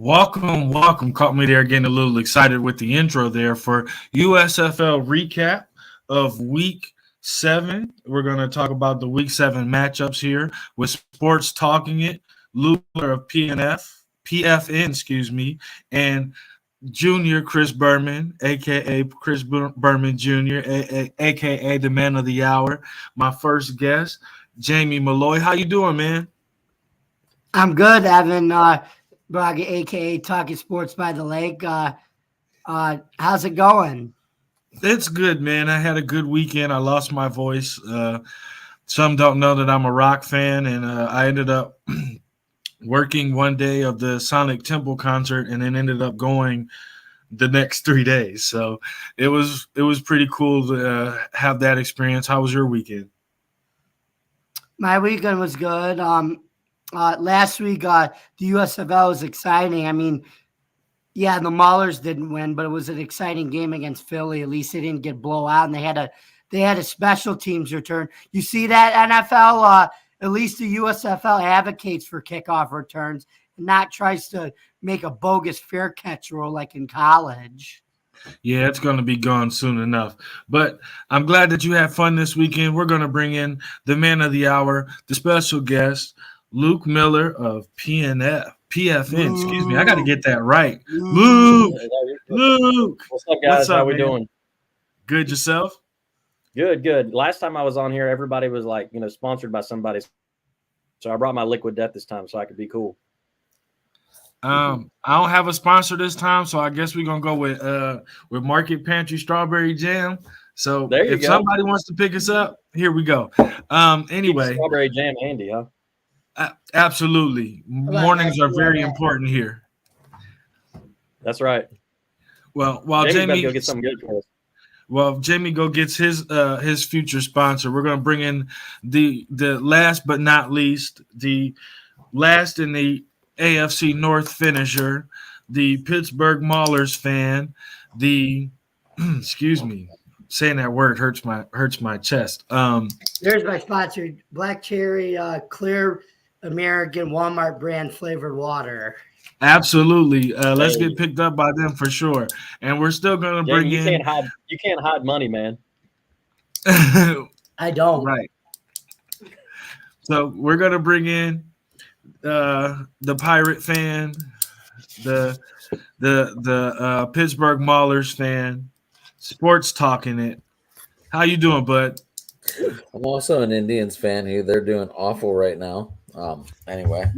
Welcome. Caught me there getting a little excited with the intro there for USFL recap of week 7. We're going to talk about the week 7 matchups here with Sports Talking It, Luke of PFN, and Junior Chris Berman, aka Chris Berman Jr., aka the man of the hour. My first guest, Jamie Malloy. How you doing, man? I'm good, Evan. Braga, aka Talking Sports by the Lake. How's it going? It's good, man. I had a good weekend. I lost my voice. Some don't know that I'm a rock fan, and I ended up working one day of the Sonic Temple concert, and then ended up going the next 3 days. So it was pretty cool to have that experience. How was your weekend? My weekend was good. Last week, the USFL was exciting. I mean, yeah, the Maulers didn't win, but it was an exciting game against Philly. At least they didn't get blown out, and they had a special teams return. You see that, NFL? At least the USFL advocates for kickoff returns and not tries to make a bogus fair catch rule like in college. Yeah, it's going to be gone soon enough. But I'm glad that you had fun this weekend. We're going to bring in the man of the hour, the special guest, Luke Miller of PFN. Excuse me. I got to get that right. Luke. What's up, guys? How we doing? Good. Yourself? Good. Last time I was on here, everybody was like, sponsored by somebody. So I brought my Liquid Death this time so I could be cool. I don't have a sponsor this time, so I guess we're gonna go with Market Pantry Strawberry Jam. So if somebody wants to pick us up, here we go. Anyway, strawberry jam handy, huh? Absolutely. Mornings are very important here. That's right. Well, while Jamie go get something good for us. Well, Jamie go gets his future sponsor, we're gonna bring in the last but not least, the last in the AFC North finisher, the Pittsburgh Maulers fan, the excuse me, saying that word hurts my chest. There's my sponsor, Black Cherry Clear American Walmart brand flavored water. Absolutely. Let's get picked up by them for sure. And we're still gonna bring you can't hide money, man. I don't. Right. So we're gonna bring in the Pirate fan, the Pittsburgh Maulers fan, Sports Talking It. How you doing, bud? I'm also an Indians fan who they're doing awful right now. Anyway,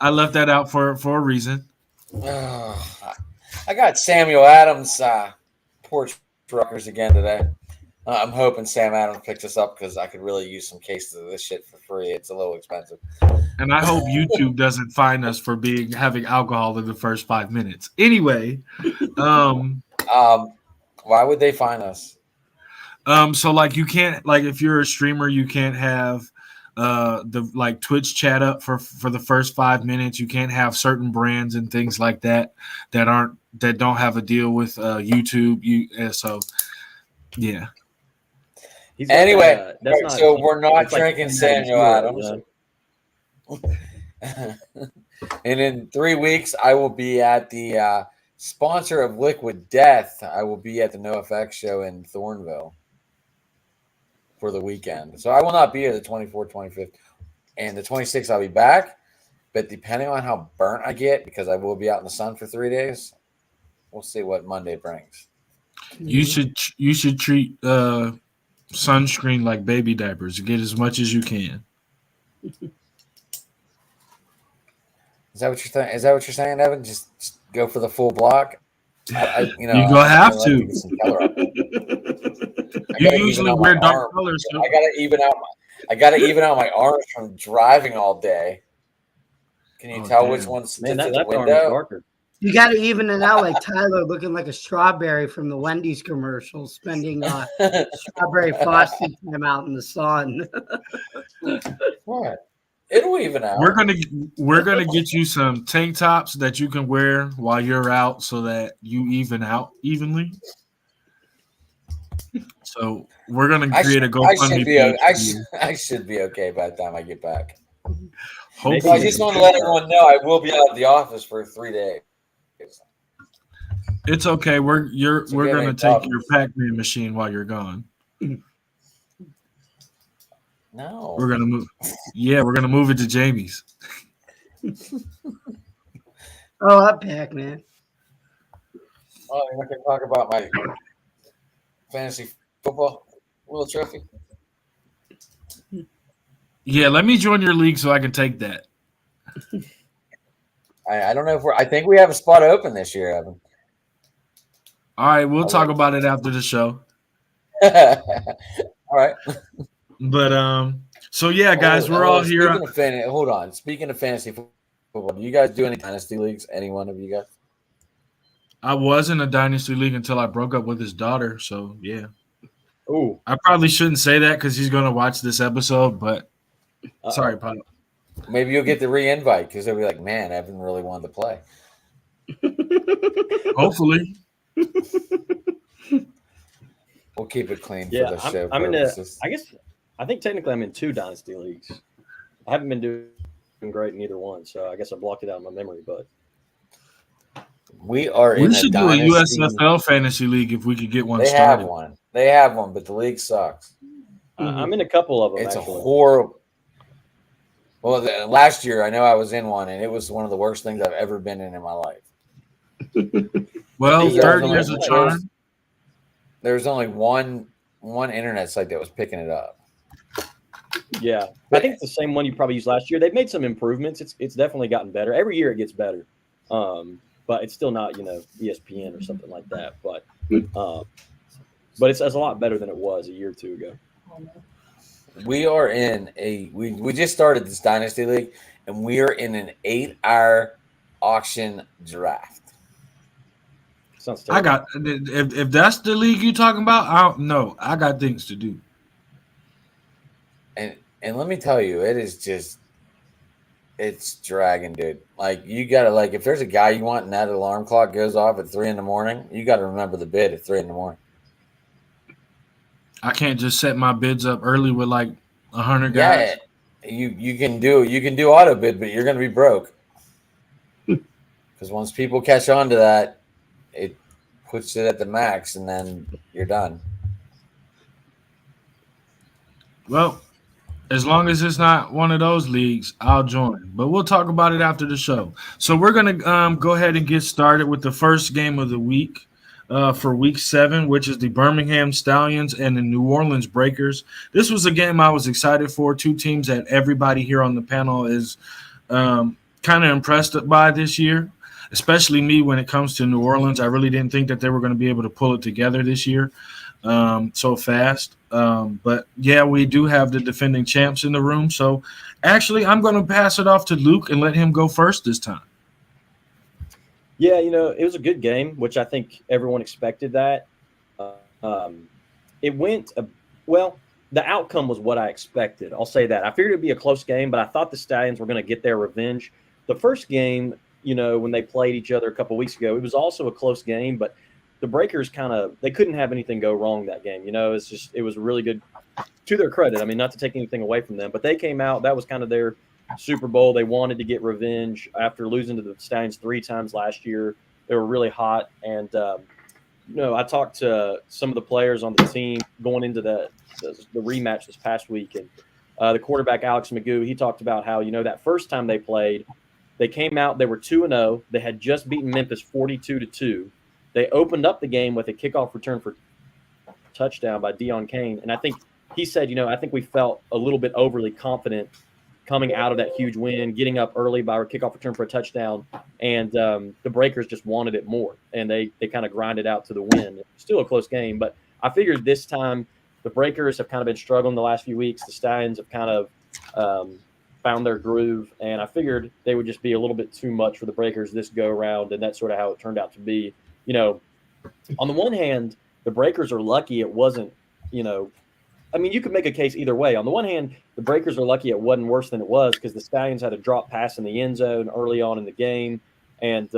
I left that out for a reason. I got Samuel Adams porch truckers again today. I'm hoping Sam Adams picks us up because I could really use some cases of this shit for free. It's a little expensive. And I hope YouTube doesn't find us for having alcohol in the first 5 minutes. Anyway, why would they find us? So like you can't, like if you're a streamer, you can't have the like Twitch chat up for the first 5 minutes. You can't have certain brands and things like that don't have a deal with YouTube. Yeah. Anyway, so we're not drinking Samuel Adams. And in 3 weeks, I will be at the sponsor of Liquid Death. I will be at the NoFX show in Thornville for the weekend. So I will not be here the 24th, 25th, and the 26th I'll be back. But depending on how burnt I get, because I will be out in the sun for 3 days, we'll see what Monday brings. You should treat sunscreen like baby diapers. Get as much as you can. Is that what you're saying, Evan? Just go for the full block. You're gonna have to. You usually wear dark colors. So. I gotta even out my arms from driving all day. Can you tell which one's to the window? You got to even it out like Tyler looking like a strawberry from the Wendy's commercial, spending strawberry frosting time out in the sun. What? It'll even out. We're gonna get you some tank tops that you can wear while you're out, so that you even out evenly. So we're gonna create a GoFundMe page. I should be okay by the time I get back. Hopefully. So I just want to let everyone know I will be out of the office for 3 days. It's okay. We're So we're get gonna any take problems. your Pac-Man machine while you're gone. No. We're gonna move. Yeah, we're gonna move it to Jamie's. Oh, I'm back, man. Oh, you're not going to talk about my fantasy football World Trophy? Yeah, let me join your league so I can take that. I don't know if I think we have a spot open this year, Evan. All right, we'll I talk like- about it after the show. All right. But so yeah, guys, we're all here. Hold on. Speaking of fantasy football, do you guys do any dynasty leagues? Any one of you guys? I was in a dynasty league until I broke up with his daughter. So yeah, Ooh. I probably shouldn't say that because he's gonna watch this episode. But Uh-oh. sorry, Pop. Maybe you'll get the re-invite because they'll be like, "Man, Evan really wanted to play." Hopefully, We'll keep it clean Yeah, for the show I'm in purposes. I think technically I'm in 2 dynasty leagues. I haven't been doing great in either one, so I guess I blocked it out of my memory. But We are we in should a do a dynasty. USFL fantasy league if we could get one They started. have one. They have one, but the league sucks. I'm in a couple of them. It's actually. a horrible. Well, last year I know I was in one, and it was one of the worst things I've ever been in my life. Well, Yeah, third no, year's a no, charm. There was only one internet site that was picking it up. Yeah, I think it's the same one you probably used last year. They've made some improvements. It's definitely gotten better. Every year it gets better, but it's still not ESPN or something like that. But it's a lot better than it was a year or two ago. We are in we just started this dynasty league, and we are in an 8-hour auction draft. Sounds I terrible. got if that's the league you talking about, I don't know. I got things to do. And let me tell you, it's dragging, dude. Like you gotta if there's a guy you want and that alarm clock goes off at 3 a.m, you gotta remember the bid at 3 a.m. I can't just set my bids up early with like 100 guys. Yeah, you can do auto bid, but you're gonna be broke. Because once people catch on to that, it puts it at the max, and then you're done. Well, as long as it's not one of those leagues, I'll join. But we'll talk about it after the show. So we're gonna go ahead and get started with the first game of the week for Week 7, which is the Birmingham Stallions and the New Orleans Breakers. This was a game I was excited for. 2 teams that everybody here on the panel is kind of impressed by this year, especially me when it comes to New Orleans. I really didn't think that they were going to be able to pull it together this year so fast. But yeah, we do have the defending champs in the room. So actually, I'm going to pass it off to Luke and let him go first this time. Yeah, it was a good game, which I think everyone expected that. It went well. The outcome was what I expected. I'll say that. I figured it'd be a close game, but I thought the Stallions were going to get their revenge. The first game, when they played each other a couple weeks ago, it was also a close game, but the Breakers they couldn't have anything go wrong that game. It was really good to their credit. I mean, not to take anything away from them, but they came out. That was kind of their Super Bowl. They wanted to get revenge after losing to the Stallions 3 times last year. They were really hot. And, I talked to some of the players on the team going into the rematch this past week. And the quarterback, Alex Magoo, he talked about how, that first time they played, they came out, they were 2-0. They had just beaten Memphis 42-2. They opened up the game with a kickoff return for touchdown by Deion Kane. And I think he said, I think we felt a little bit overly confident coming out of that huge win, getting up early by a kickoff return for a touchdown. And the Breakers just wanted it more. And they kind of grinded out to the win. Still a close game. But I figured this time the Breakers have kind of been struggling the last few weeks. The Stallions have kind of found their groove. And I figured they would just be a little bit too much for the Breakers this go around. And that's sort of how it turned out to be. On the one hand, the Breakers are lucky it wasn't, I mean, you could make a case either way. On the one hand, the Breakers are lucky it wasn't worse than it was because the Stallions had a drop pass in the end zone early on in the game. And,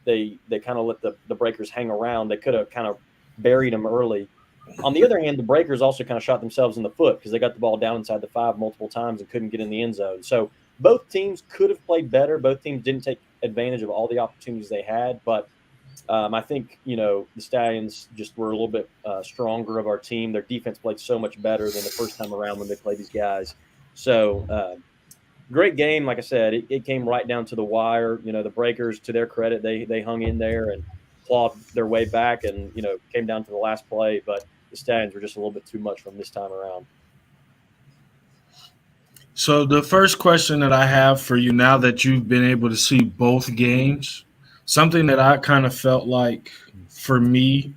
they kind of let the Breakers hang around. They could have kind of buried them early. On the other hand, the Breakers also kind of shot themselves in the foot because they got the ball down inside the 5 multiple times and couldn't get in the end zone. So both teams could have played better. Both teams didn't take advantage of all the opportunities they had. But I think, the Stallions just were a little bit stronger of our team. Their defense played so much better than the first time around when they played these guys. So, great game. Like I said, it came right down to the wire. The Breakers, to their credit, they hung in there and clawed their way back and, came down to the last play. But the Stallions were just a little bit too much from this time around. So the first question that I have for you, now that you've been able to see both games, something that I kind of felt like for me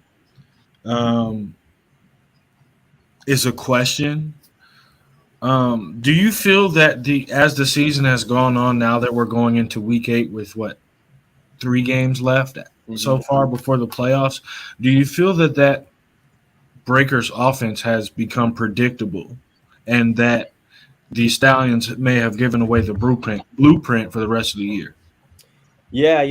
is a question. Do you feel that as the season has gone on, now that we're going into week 8 with 3 games left so far before the playoffs, do you feel that Breakers offense has become predictable and that the Stallions may have given away the blueprint for the rest of the year? Yeah,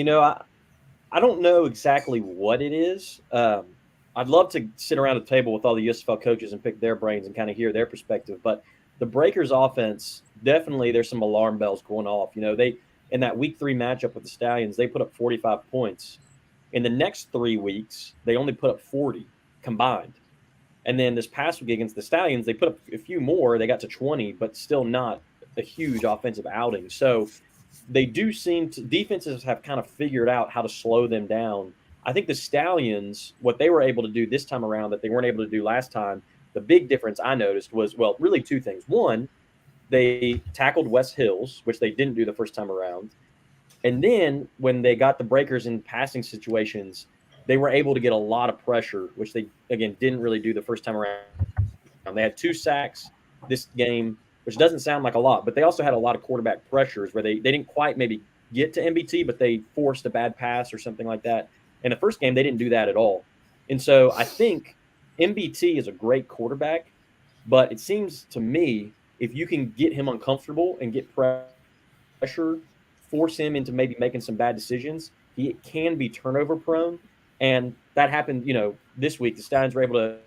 I don't know exactly what it is. I'd love to sit around a table with all the USFL coaches and pick their brains and kind of hear their perspective. But the Breakers offense, definitely there's some alarm bells going off. They in that week 3 matchup with the Stallions, they put up 45 points. In the next 3 weeks, they only put up 40 combined. And then this past week against the Stallions, they put up a few more. They got to 20, but still not a huge offensive outing. So they do seem to – defenses have kind of figured out how to slow them down. I think the Stallions, what they were able to do this time around that they weren't able to do last time, the big difference I noticed was, well, really 2 things. One, they tackled West Hills, which they didn't do the first time around. And then when they got the Breakers in passing situations, they were able to get a lot of pressure, which they, again, didn't really do the first time around. They had 2 sacks this game, which doesn't sound like a lot, but they also had a lot of quarterback pressures where they didn't quite maybe get to MBT, but they forced a bad pass or something like that. In the first game, they didn't do that at all. And so I think MBT is a great quarterback, but it seems to me if you can get him uncomfortable and get pressure, force him into maybe making some bad decisions, he can be turnover prone. And that happened, this week. The Stallions were able to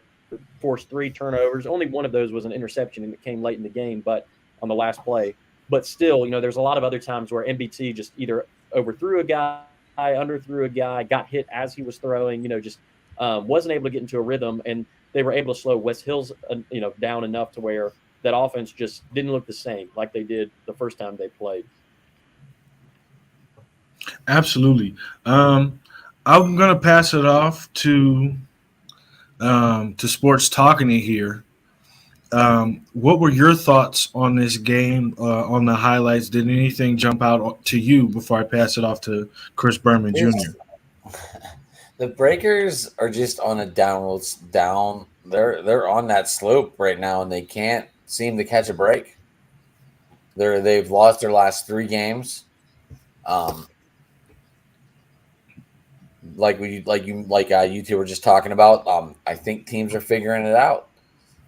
force 3 turnovers. Only one of those was an interception, and it came late in the game, but on the last play. But still, there's a lot of other times where MBT just either overthrew a guy, underthrew a guy, got hit as he was throwing, just wasn't able to get into a rhythm. And they were able to slow West Hills, down enough to where that offense just didn't look the same like they did the first time they played. Absolutely. I'm going to pass it off to Sports Talking here. What were your thoughts on this game, on the highlights? Did anything jump out to you before I pass it off to Chris Berman Jr.? The Breakers are just on a down. They're on that slope right now, and they can't seem to catch a break. They've lost their last 3 games. You two were just talking about. I think teams are figuring it out,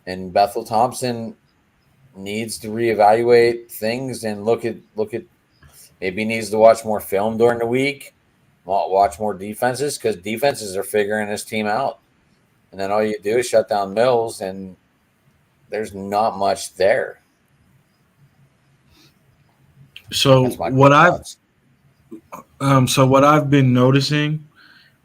and Bethel Thompson needs to reevaluate things and look at. Maybe he needs to watch more film during the week, watch more defenses, because defenses are figuring this team out. And then all you do is shut down Mills, and there's not much there. So what I've been noticing.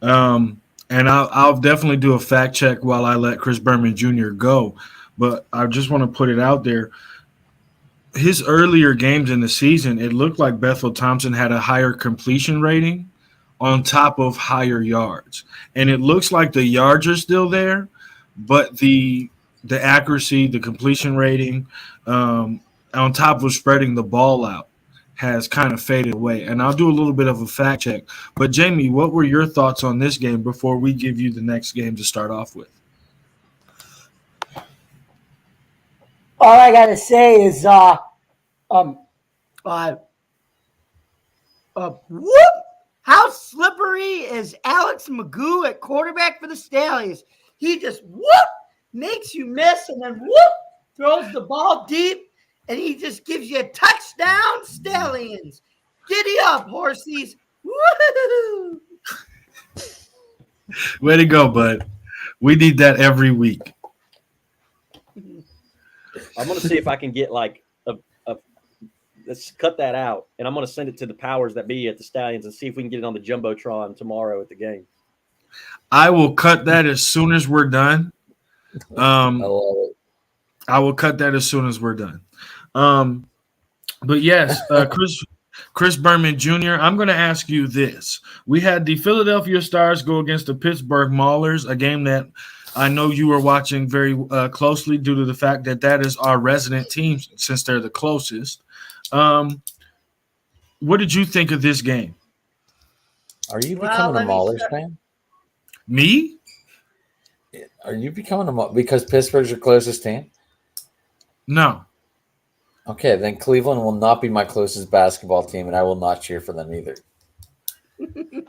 And I'll definitely do a fact check while I let Chris Berman Jr. go. But I just want to put it out there. His earlier games in the season, it looked like Bethel Thompson had a higher completion rating on top of higher yards. And it looks like the yards are still there, but the accuracy, the completion rating, on top of spreading the ball out, has kind of faded away. And I'll do a little bit of a fact check. But, Jamie, what were your thoughts on this game before we give you the next game to start off with? All I got to say is whoop! How slippery is Alex Magoo at quarterback for the Stallions? He just whoop! Makes you miss and then whoop! Throws the ball deep. And he just gives you a touchdown, Stallions. Giddy up, horsies. Woo-hoo-hoo. Way to go, bud. We need that every week. I'm going to see if I can get let's cut that out. And I'm going to send it to the powers that be at the Stallions and see if we can get it on the Jumbotron tomorrow at the game. I will cut that as soon as we're done. I love it. I will cut that as soon as we're done. But yes, Chris Berman Jr., I'm going to ask you this. We had the Philadelphia Stars go against the Pittsburgh Maulers, a game that I know you were watching very closely due to the fact that that is our resident team since they're the closest. What did you think of this game? Are you Well, becoming a let me Maulers start- fan? Me? Are you becoming because Pittsburgh's your closest team? No. Okay, then Cleveland will not be my closest basketball team, and I will not cheer for them either.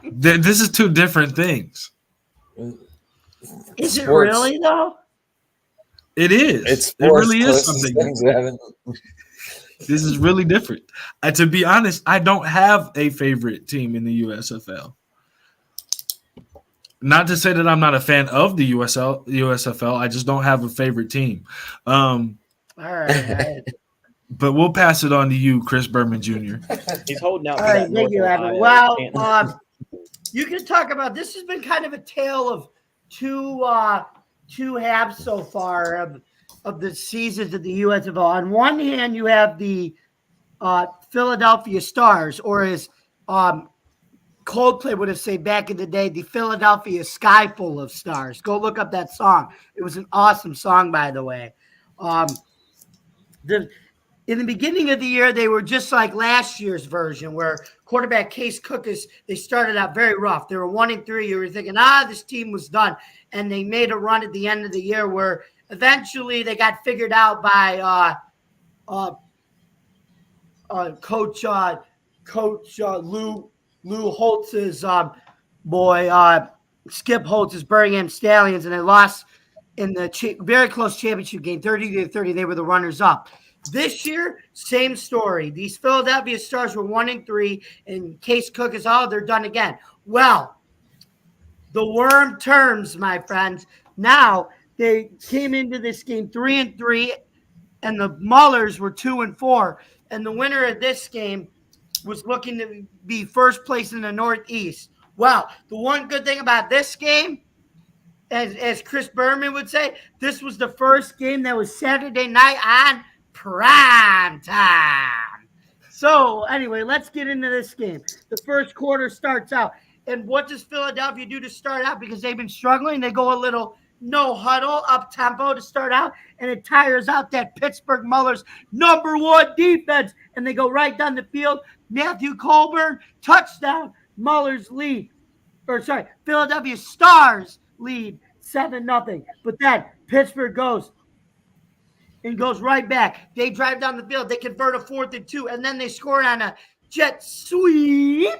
This is two different things. Is it Sports. really though? It is. It's It really is closest something. things we haven't. This is really different. To be honest, I don't have a favorite team in the USFL. Not to say that I'm not a fan of the USFL. I just don't have a favorite team. All right. But we'll pass it on to you, Chris Berman Jr. He's holding out. All for right, that thank you, North Evan. Ohio Well, Canton. you can talk about this. Has been kind of a tale of two halves so far of the seasons of the USFL. On one hand, you have the Philadelphia Stars, or as Coldplay would have said back in the day, the Philadelphia Sky Full of Stars. Go look up that song. It was an awesome song, by the way. In the beginning of the year, they were just like last year's version, where quarterback Case Cook they started out very rough. They were 1-3. You were thinking, this team was done. And they made a run at the end of the year where eventually they got figured out by Coach Lou Holtz's boy, Skip Holtz's Birmingham Stallions, and they lost in the very close championship game, 30-30. They were the runners up. This year, same story. These Philadelphia Stars were 1-3, and Case Cook is they're done again. Well, the worm turns, my friends. Now they came into this game 3-3, and the Maulers were 2-4, and the winner of this game was looking to be first place in the Northeast. Well, the one good thing about this game, as Chris Berman would say, this was the first game that was Saturday night on prime time. So anyway, let's get into this game. The first quarter starts out. And what does Philadelphia do to start out? Because they've been struggling. They go a little no huddle, up tempo to start out, and it tires out that Pittsburgh Maulers #1 defense. And they go right down the field. Matthew Colburn, touchdown. Maulers lead. Philadelphia Stars lead 7-0. But then Pittsburgh goes right back. They drive down the field. They convert a 4th and 2, and then they score on a jet sweep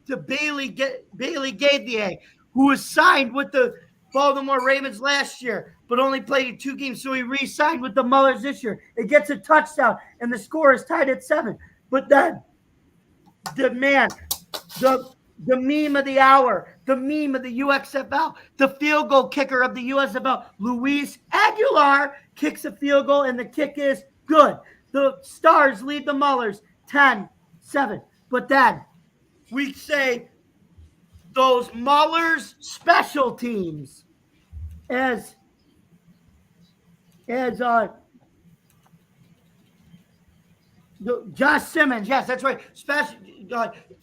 to Bailey Gaithier, who was signed with the Baltimore Ravens last year, but only played in 2 games, so he re-signed with the Maulers this year. It gets a touchdown, and the score is tied at 7. But then the meme of the hour, the meme of the USFL, the field goal kicker of the USFL, Luis Aguilar, kicks a field goal, and the kick is good. The Stars lead the Maulers 10-7. But then we say those Maulers special teams as Josh Simmons, yes, that's right. Special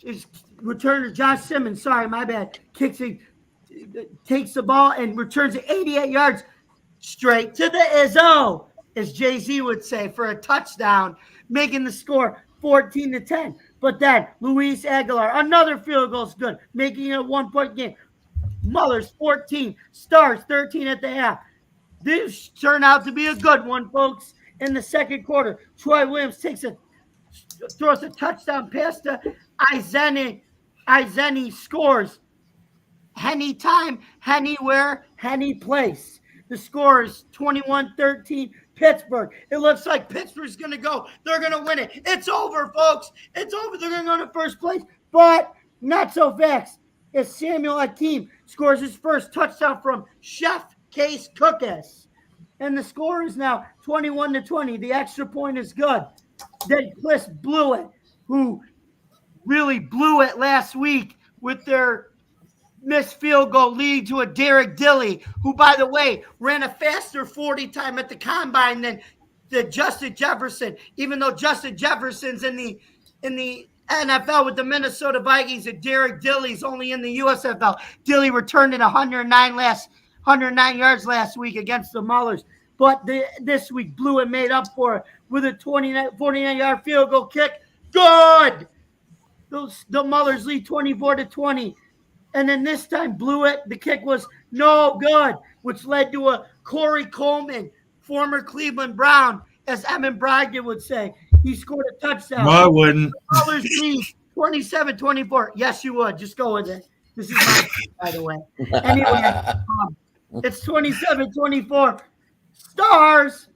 is return to Josh Simmons. Sorry, my bad. Takes the ball and returns it 88 yards straight to the Izzo, as Jay-Z would say, for a touchdown, making the score 14-10. But then Luis Aguilar, another field goal is good, making it a 1-point game. Maulers 14, Stars 13 at the half. This turned out to be a good one, folks. In the second quarter, Troy Williams throws a touchdown pass to Izeni. Izeni scores. Any time, anywhere, any place. The score is 21-13 Pittsburgh. It looks like Pittsburgh's going to go. They're going to win it. It's over, folks. It's over. They're going to go to first place. But not so fast. As Samuel Akeem scores his first touchdown from Chef Case Cookus. And the score is now 21-20. The extra point is good. Then Cliff Blewett, who really blew it last week with their missed field goal leading to a Derek Dilly, who, by the way, ran a faster 40 time at the combine than Justin Jefferson, even though Justin Jefferson's in the NFL with the Minnesota Vikings and Derek Dilly's only in the USFL. Dilly returned it 109 yards last week against the Maulers, but this week blew and made up for it with a 49-yard field goal kick. Good. The Maulers lead 24-20. And then this time blew it. The kick was no good, which led to a Corey Coleman, former Cleveland Brown, as Evan Brogdon would say. He scored a touchdown. No, I wouldn't. Maulers lead 27-24. Yes, you would. Just go with it. This is my by the way. Anyway, it's 27-24. Stars.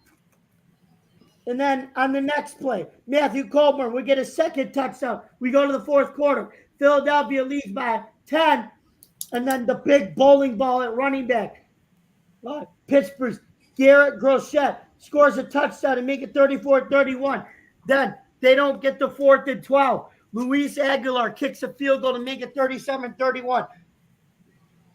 And then on the next play, Matthew Coleman, we get a second touchdown. We go to the fourth quarter. Philadelphia leads by 10. And then the big bowling ball at running back. Pittsburgh's Garrett Groshette scores a touchdown and make it 34-31. Then they don't get the 4th and 12. Luis Aguilar kicks a field goal to make it 37-31.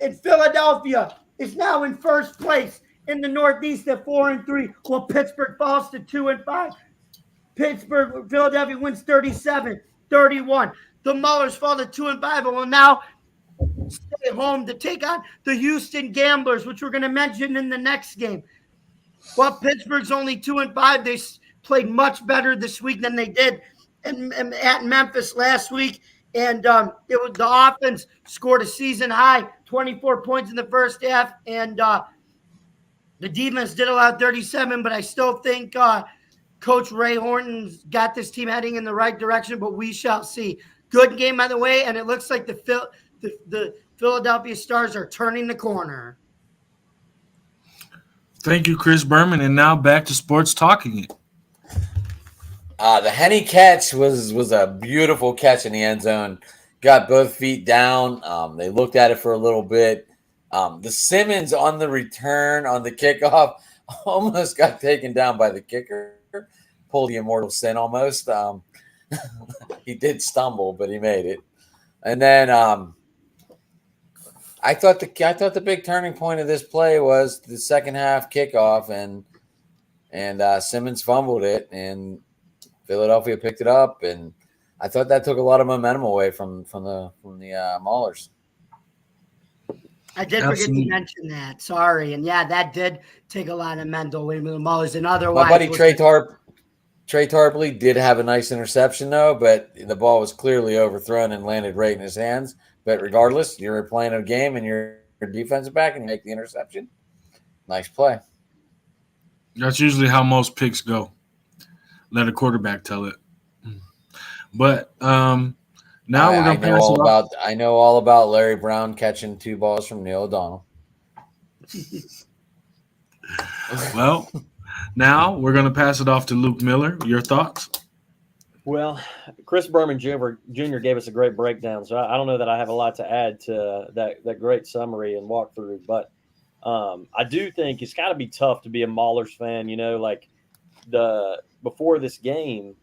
And Philadelphia is now in first place in the Northeast at 4-3, while Pittsburgh falls to 2-5. Philadelphia wins 37-31. The Maulers fall to 2-5 and will now stay home to take on the Houston Gamblers, which we're going to mention in the next game. While Pittsburgh's only 2-5, they played much better this week than they did at Memphis last week. And the offense scored a season high 24 points in the first half, and the defense did allow 37, but I still think Coach Ray Horton's got this team heading in the right direction, but we shall see. Good game, by the way, and it looks like the Philadelphia Stars are turning the corner. Thank you, Chris Berman, and now back to sports talking it. The Henny catch was a beautiful catch in the end zone. Got both feet down. They looked at it for a little bit. The Simmons on the return on the kickoff almost got taken down by the kicker. Pulled the immortal sin almost. He did stumble, but he made it. And then I thought the big turning point of this play was the second half kickoff, and Simmons fumbled it, and Philadelphia picked it up, and I thought that took a lot of momentum away from the Maulers. I did forget to mention that. Sorry. And yeah, that did take a lot of mental away from the Maulers. And otherwise, my buddy Trey Tarpley did have a nice interception though, but the ball was clearly overthrown and landed right in his hands. But regardless, you're playing a game and you're defensive back and you make the interception. Nice play. That's usually how most picks go. Let a quarterback tell it. But now we're going to pass it off. I know all about Larry Brown catching 2 balls from Neil O'Donnell. Well, now we're going to pass it off to Luke Miller. Your thoughts? Well, Chris Berman Jr. gave us a great breakdown, so I don't know that I have a lot to add to that great summary and walkthrough, but I do think it's got to be tough to be a Maulers fan. You know, like before this game,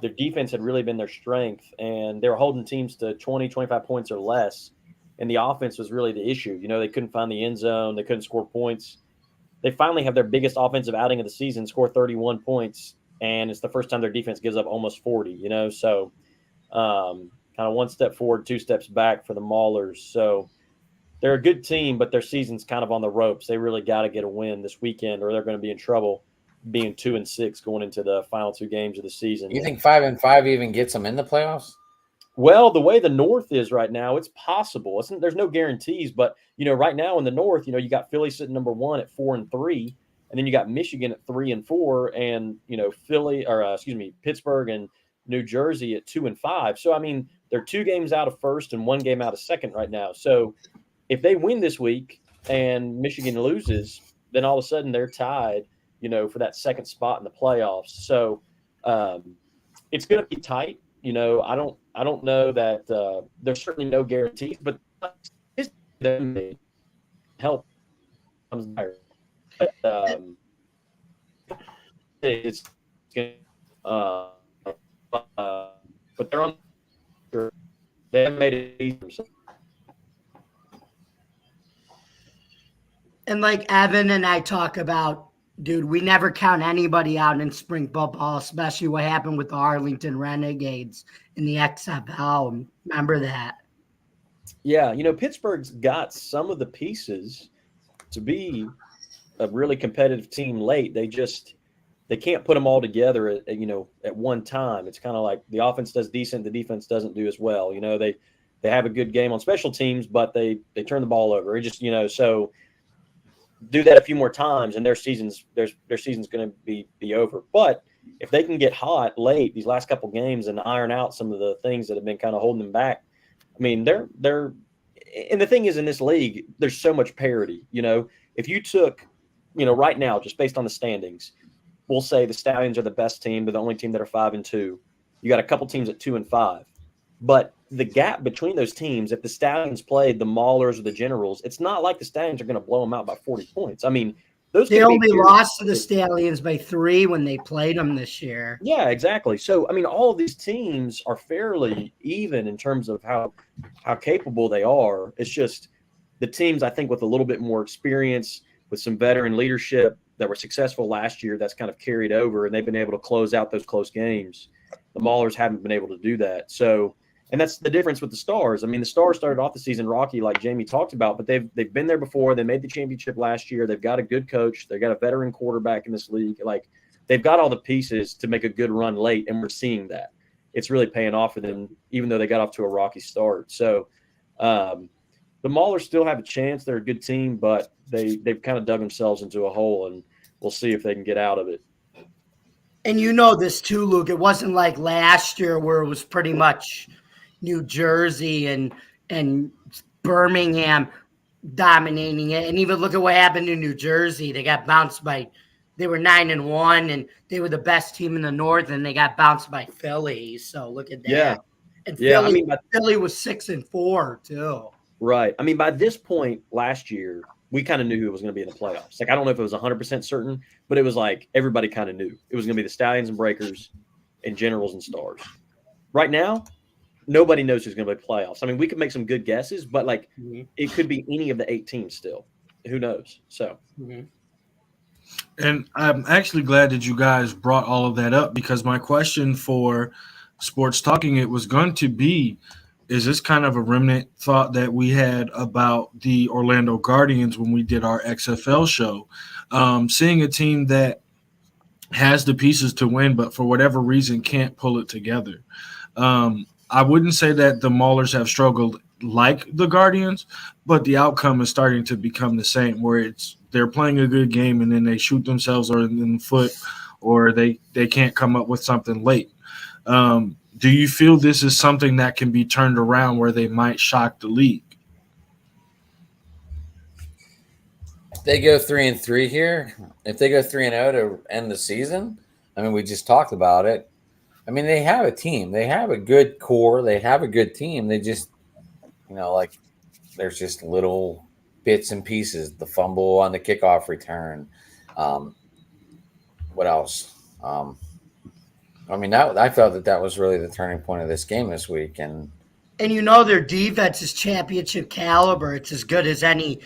their defense had really been their strength, and they were holding teams to 20, 25 points or less, and the offense was really the issue. You know, they couldn't find the end zone. They couldn't score points. They finally have their biggest offensive outing of the season, score 31 points, and it's the first time their defense gives up almost 40, you know. So kind of 1 step forward, 2 steps back for the Maulers. So they're a good team, but their season's kind of on the ropes. They really got to get a win this weekend or they're going to be in trouble being 2-6 going into the final 2 games of the season. You think 5-5 even gets them in the playoffs? Well, the way the North is right now, it's possible. There's no guarantees, but you know, right now in the North, you know, you got Philly sitting number 1 at 4-3, and then you got Michigan at 3-4, and you know, Pittsburgh and New Jersey at 2-5. So I mean, they're 2 games out of first and 1 game out of second right now. So if they win this week and Michigan loses, then all of a sudden they're tied, you know, for that second spot in the playoffs. So it's going to be tight. You know, I don't know that there's certainly no guarantees, but them help comes there. But but they're on. They haven't made it easy. And like Evan and I talk about, dude, we never count anybody out in spring football, especially what happened with the Arlington Renegades in the XFL. Remember that? Yeah, Pittsburgh's got some of the pieces to be a really competitive team late. They can't put them all together at one time. It's kind of like the offense does decent, the defense doesn't do as well. They have a good game on special teams, but they turn the ball over. It just so do that a few more times, and their season's going to be over. But if they can get hot late these last couple games and iron out some of the things that have been kind of holding them back, I mean, they're and the thing is, in this league, there's so much parity. If you took, right now, just based on the standings, we'll say the Stallions are the best team. They're the only team that are 5-2. You got a couple teams at 2-5, but the gap between those teams, if the Stallions played the Maulers or the Generals, it's not like the Stallions are going to blow them out by 40 points. I mean, they only lost to the Stallions by 3 when they played them this year. Yeah, exactly. So, I mean, all of these teams are fairly even in terms of how capable they are. It's just the teams, I think, with a little bit more experience, with some veteran leadership that were successful last year, that's kind of carried over, and they've been able to close out those close games. The Maulers haven't been able to do that. So, and that's the difference with the Stars. I mean, the Stars started off the season rocky, like Jamie talked about, but they've been there before. They made the championship last year. They've got a good coach. They've got a veteran quarterback in this league. Like, they've got all the pieces to make a good run late, and we're seeing that. It's really paying off for them, even though they got off to a rocky start. So the Maulers still have a chance. They're a good team, but they've kind of dug themselves into a hole, and we'll see if they can get out of it. And you know this too, Luke. It wasn't like last year where it was pretty much New Jersey and Birmingham dominating it. And even look at what happened in New Jersey. They got bounced by – they were 9-1, and they were the best team in the North, and they got bounced by Philly. So look at that. Yeah. And Yeah, Philly was 6-4 too. Right. I mean, by this point last year, we kind of knew who was going to be in the playoffs. Like, I don't know if it was 100% certain, but it was like everybody kind of knew. It was going to be the Stallions and Breakers and Generals and Stars. Right now, nobody knows who's going to be playoffs. I mean, we could make some good guesses, but like it could be any of the 8 teams still. Who knows? So. And I'm actually glad that you guys brought all of that up, because my question for Sports Talking It was going to be, is this kind of a remnant thought that we had about the Orlando Guardians when we did our XFL show? Seeing a team that has the pieces to win, but for whatever reason can't pull it together. I wouldn't say that the Maulers have struggled like the Guardians, but the outcome is starting to become the same, where they're playing a good game and then they shoot themselves in the foot, or they can't come up with something late. Do you feel this is something that can be turned around where they might shock the league? If they go 3-3 here, if they go 3-0 to end the season, I mean, we just talked about it. I mean, they have a team. They have a good core. They have a good team. They just, like there's just little bits and pieces. The fumble on the kickoff return. What else? I mean, I felt that was really the turning point of this game this week. And their defense is championship caliber. It's as good as any.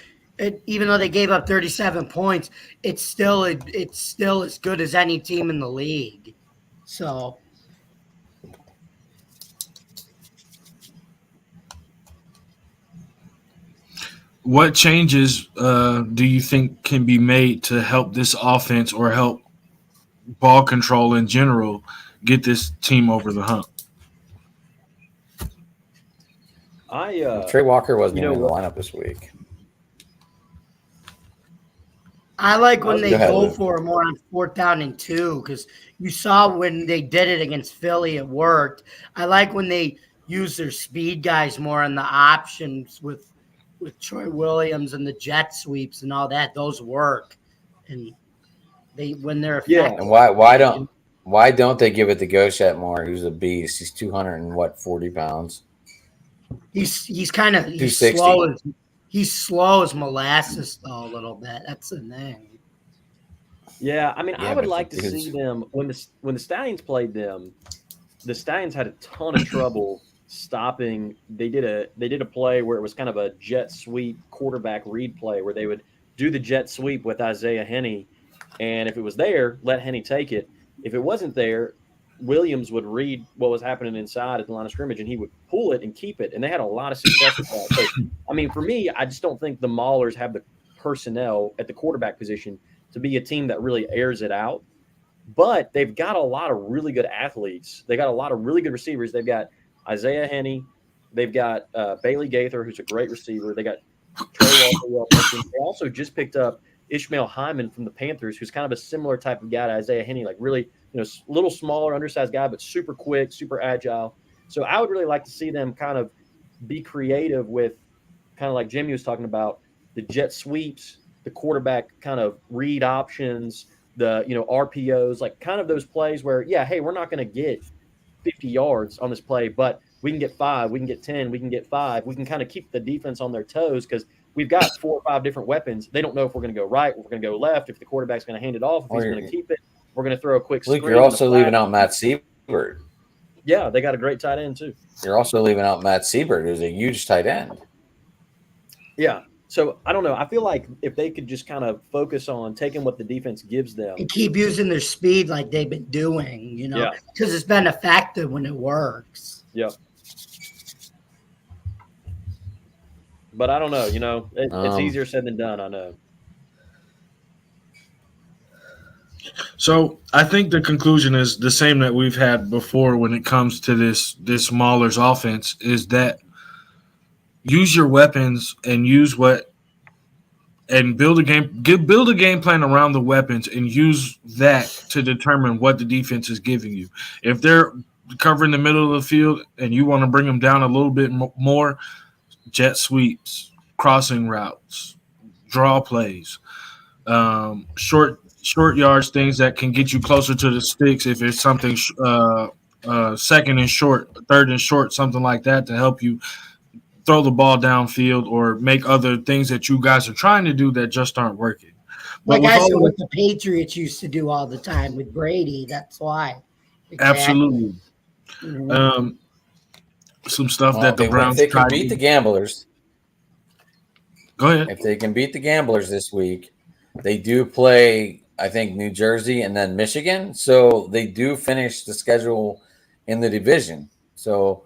Even though they gave up 37 points, it's still as good as any team in the league. So. What changes do you think can be made to help this offense or help ball control in general get this team over the hump? Trey Walker wasn't even in the lineup this week. I like when they go for it more on 4th down and 2, because you saw when they did it against Philly, it worked. I like when they use their speed guys more on the options with Troy Williams and the jet sweeps and all that. Those work, and when they're effective. Yeah, and why don't they give it to Goshet more? Who's a beast? He's 240 pounds. He's kind of slow. He's slow as molasses though a little bit. That's the thing. Yeah, I mean, I would like to see them when the Stallions played them. The Stallions had a ton of trouble stopping. They did a play where it was kind of a jet sweep quarterback read play where they would do the jet sweep with Isaiah Henney, and if it was there, let Henney take it. If it wasn't there, Williams would read what was happening inside at the line of scrimmage, and he would pull it and keep it. And they had a lot of success with that. So, I mean, for me, I just don't think the Maulers have the personnel at the quarterback position to be a team that really airs it out. But they've got a lot of really good athletes. They got a lot of really good receivers. They've got Isaiah Henney. They've got Bailey Gaither, who's a great receiver. They got Trey Walker. They also just picked up Ishmael Hyman from the Panthers, who's kind of a similar type of guy to Isaiah Henney, like really, a little smaller, undersized guy, but super quick, super agile. So I would really like to see them kind of be creative with, kind of like Jimmy was talking about, the jet sweeps, the quarterback kind of read options, the RPOs, like kind of those plays where, yeah, hey, we're not going to get 50 yards on this play, but we can get 5, we can get 10, we can get 5. We can kind of keep the defense on their toes because we've got 4 or 5 different weapons. They don't know if we're going to go right, if we're going to go left, if the quarterback's going to hand it off, if he's going to keep it. We're going to throw a quick screen. Luke, you're also leaving out Matt Siebert. Yeah, they got a great tight end too. You're also leaving out Matt Siebert, who's a huge tight end. Yeah. So I don't know. I feel like if they could just kind of focus on taking what the defense gives them and keep using their speed like they've been doing, because it's been effective when it works. Yeah. But I don't know. It's easier said than done. I know. So I think the conclusion is the same that we've had before when it comes to this Maulers offense, is that use your weapons and build a game plan around the weapons and use that to determine what the defense is giving you. If they're covering the middle of the field and you want to bring them down a little bit more, jet sweeps, crossing routes, draw plays, short yards, things that can get you closer to the sticks if it's something second and short, third and short, something like that to help you throw the ball downfield or make other things that you guys are trying to do that just aren't working. Like I said, what the Patriots used to do all the time with Brady, that's why. Exactly. Absolutely. Mm-hmm. Some stuff that the Browns if they can beat the Gamblers. Go ahead. If they can beat the Gamblers this week, they do play, I think, New Jersey and then Michigan. So they do finish the schedule in the division. So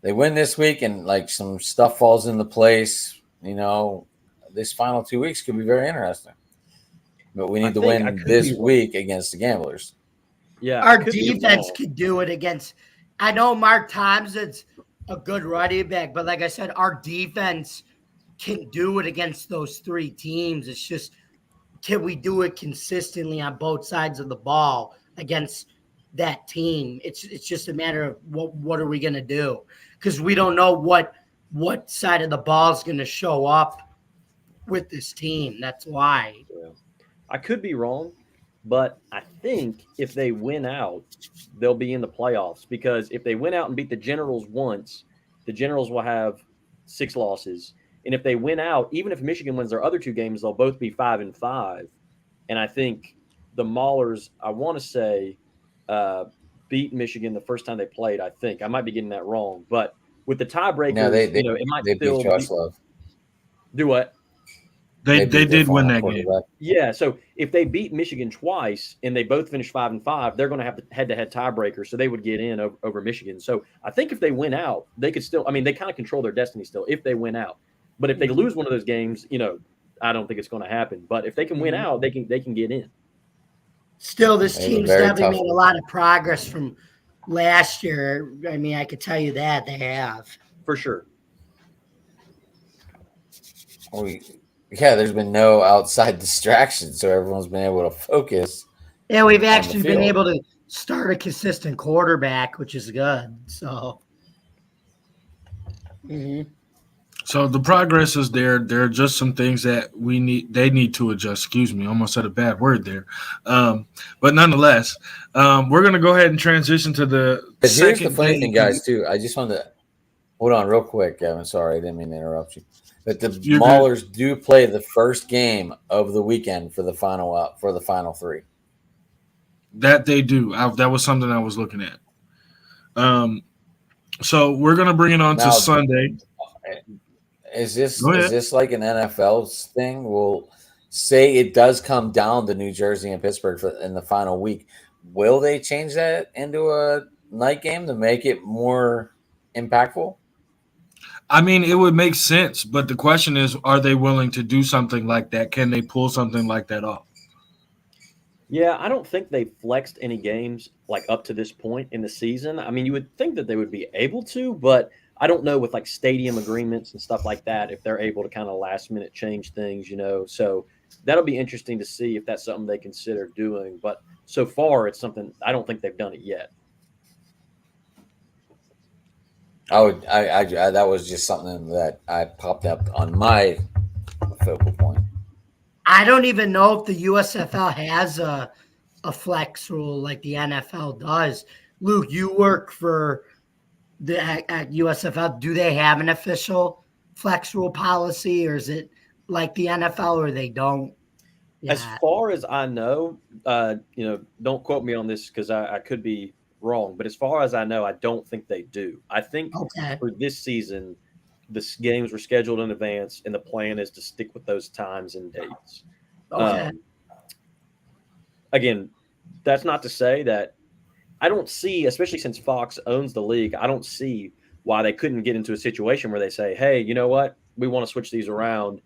they win this week and like some stuff falls into place. This final 2 weeks could be very interesting. But we need to win this week against the Gamblers. Yeah, our defense could do it against. I know Mark Thompson's a good running back, but like I said, our defense can do it against those 3 teams. It's just, can we do it consistently on both sides of the ball against that team? It's just a matter of what are we going to do, because we don't know what side of the ball is going to show up with this team. That's why. Yeah. I could be wrong, but I think if they win out, they'll be in the playoffs, because if they win out and beat the Generals once, the Generals will have 6 losses. And if they win out, even if Michigan wins their other 2 games, they'll both be 5-5. And I think the Maulers, I want to say, beat Michigan the first time they played. I think I might be getting that wrong, but with the tiebreakers, it might still beat Love. Do what? They did win that game. Yeah. So if they beat Michigan twice and they both finish 5-5, they're going to have the head-to-head tiebreaker, so they would get in over Michigan. So I think if they win out, they could still. I mean, they kind of control their destiny still if they win out. But if they lose one of those games, I don't think it's going to happen. But if they can win out, they can get in. Still, this team's definitely made a lot of progress from last year. I mean, I could tell you that they have. For sure. Yeah, there's been no outside distractions, so everyone's been able to focus. Yeah, we've actually been able to start a consistent quarterback, which is good. So, So the progress is there. There are just some things that they need to adjust. Excuse me, almost said a bad word there. But nonetheless, we're going to go ahead and transition to the Here's the funny thing, guys, too. I just wanted to hold on real quick, Kevin. Sorry, I didn't mean to interrupt you. But the Maulers do play the first game of the weekend for the final 3. That they do. That was something I was looking at. So we're going to bring it on to Sunday. Is this like an NFL thing? say it does come down to New Jersey and Pittsburgh in the final week, will they change that into a night game to make it more impactful? I mean, it would make sense, but the question is, are they willing to do something like that? Can they pull something like that off? Yeah, I don't think they flexed any games like up to this point in the season. I mean, you would think that they would be able to, but I don't know with like stadium agreements and stuff like that if they're able to kind of last minute change things, you know. So that'll be interesting to see if that's something they consider doing. But so far, it's something I don't think they've done it yet. That was just something that I popped up on my focal point. I don't even know if the USFL has a flex rule like the NFL does. Luke, you work for at USFL. Do they have an official flex rule policy, or is it like the NFL, or they don't? As far as I know, don't quote me on this because I could be wrong, but as far as I know, I don't think they do. I think for this season, the games were scheduled in advance, and the plan is to stick with those times and dates. Again, that's not to say that I don't see, especially since Fox owns the league, I don't see why they couldn't get into a situation where they say, "Hey, you know what? We want to switch these around."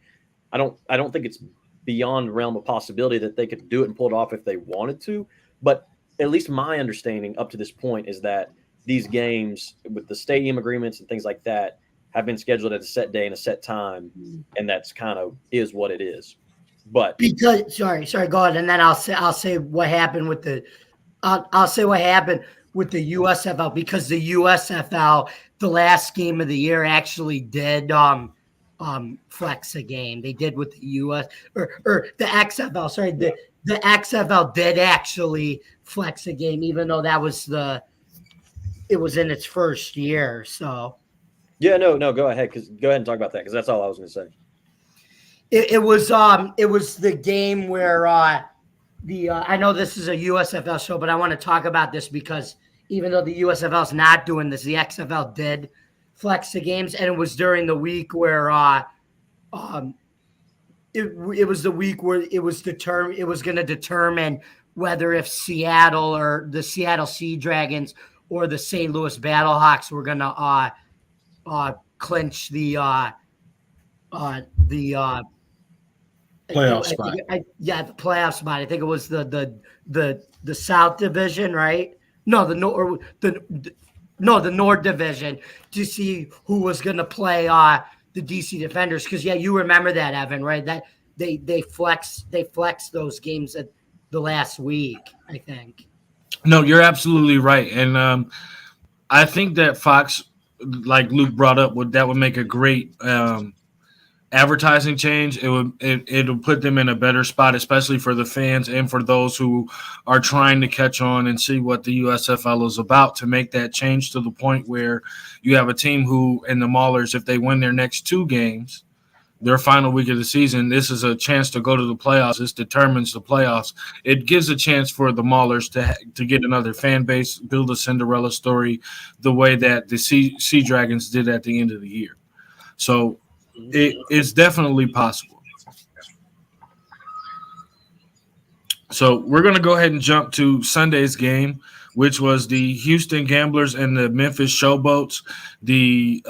I don't think it's beyond realm of possibility that they could do it and pull it off if they wanted to. But at least my understanding up to this point is that these games with the stadium agreements and things like that have been scheduled at a set day and a set time, and that's kind of is what it is. But because sorry, go ahead, and then I'll say what happened with the I'll say what happened with the USFL, because the USFL, the last game of the year, actually did flex a game. They did with the US or the XFL. Sorry, the XFL did actually flex a game, even though it was in its first year. So yeah, no, go ahead and talk about that because that's all I was going to say. It was the game where I know this is a USFL show, but I want to talk about this because even though the USFL is not doing this, the XFL did flex the games, and it was during the week where it was the week where it was going to determine whether if Seattle or the Seattle Sea Dragons or the St. Louis Battlehawks were going to clinch the playoff spot. The playoff spot. I think it was the South Division, right? No, the North Division, to see who was going to play the DC Defenders. Because you remember that, Evan, right? That they flexed those games at the last week, I think. No, you're absolutely right, and I think that Fox, like Luke brought up, that would make a great advertising change. It'll put them in a better spot, especially for the fans and for those who are trying to catch on and see what the USFL is about, to make that change to the point where you have a team who, in the Maulers, if they win their next two games, their final week of the season, this is a chance to go to the playoffs. This determines the playoffs. It gives a chance for the Maulers to get another fan base, build a Cinderella story the way that the Sea Dragons did at the end of the year. So it's definitely possible. So we're going to go ahead and jump to Sunday's game, which was the Houston Gamblers and the Memphis Showboats, the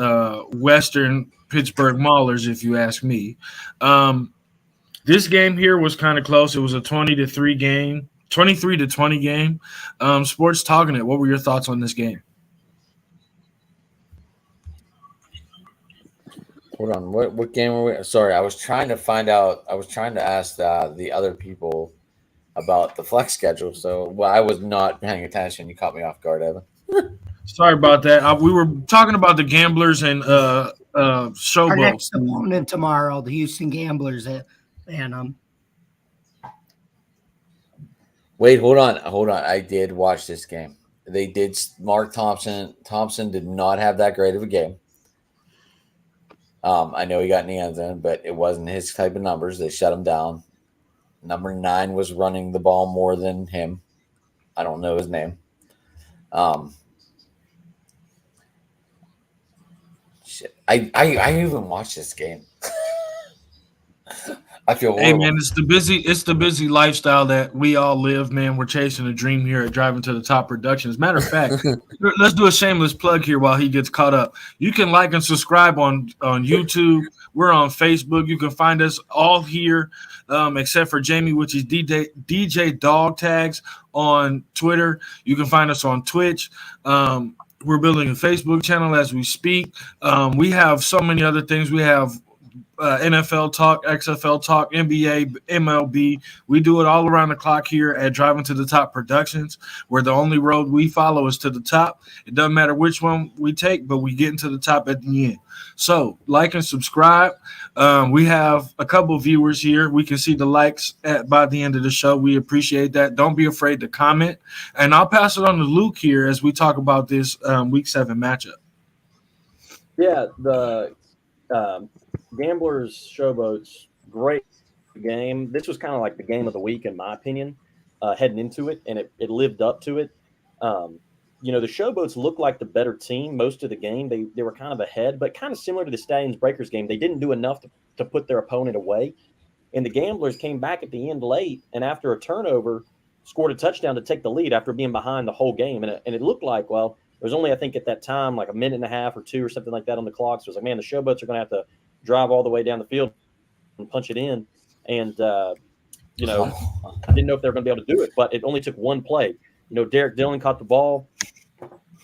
Western Pittsburgh Maulers, if you ask me. This game here was kind of close. It was a 23 to 20 game. Sports Talking It, what were your thoughts on this game? Hold on. What game were we? Sorry, I was trying to find out. I was trying to ask the other people about the flex schedule. So I was not paying attention. You caught me off guard, Evan. Sorry about that. We were talking about the Gamblers and Showboats. Our next opponent tomorrow, the Houston Gamblers at Phantom. Wait, hold on. I did watch this game. They did. Mark Thompson did not have that great of a game. I know he got in the end zone, but it wasn't his type of numbers. They shut him down. Number 9 was running the ball more than him. I don't know his name. Shit. I even watched this game. I feel Hey horrible. man, it's the busy lifestyle that we all live, man. We're chasing a dream here at Driving to the Top Productions. Matter of fact, let's do a shameless plug here while he gets caught up. You can like and subscribe on YouTube. We're on Facebook. You can find us all here, except for Jamie, which is DJ Dog Tags on Twitter. You can find us on Twitch. We're building a Facebook channel as we speak. We have so many other things. We have NFL talk, XFL talk, NBA, MLB. We do it all around the clock here at Driving to the Top Productions, where the only road we follow is to the top. It doesn't matter which one we take, but we get into the top at the end. So like and subscribe. We have a couple viewers here. We can see the likes by the end of the show. We appreciate that. Don't be afraid to comment. And I'll pass it on to Luke here as we talk about this Week 7 matchup. Yeah, the Gamblers Showboats, great game. This was kind of like the game of the week, in my opinion, heading into it, and it lived up to it. The Showboats looked like the better team most of the game. They were kind of ahead, but kind of similar to the Stallions Breakers game. They didn't do enough to put their opponent away. And the Gamblers came back at the end late, and after a turnover, scored a touchdown to take the lead after being behind the whole game. And it looked like, well, there was only, I think, at that time, like a minute and a half or two or something like that on the clock. So it was like, man, the Showboats are going to have to drive all the way down the field and punch it in. And, I didn't know if they were going to be able to do it, but it only took one play. Derek Dillon caught the ball,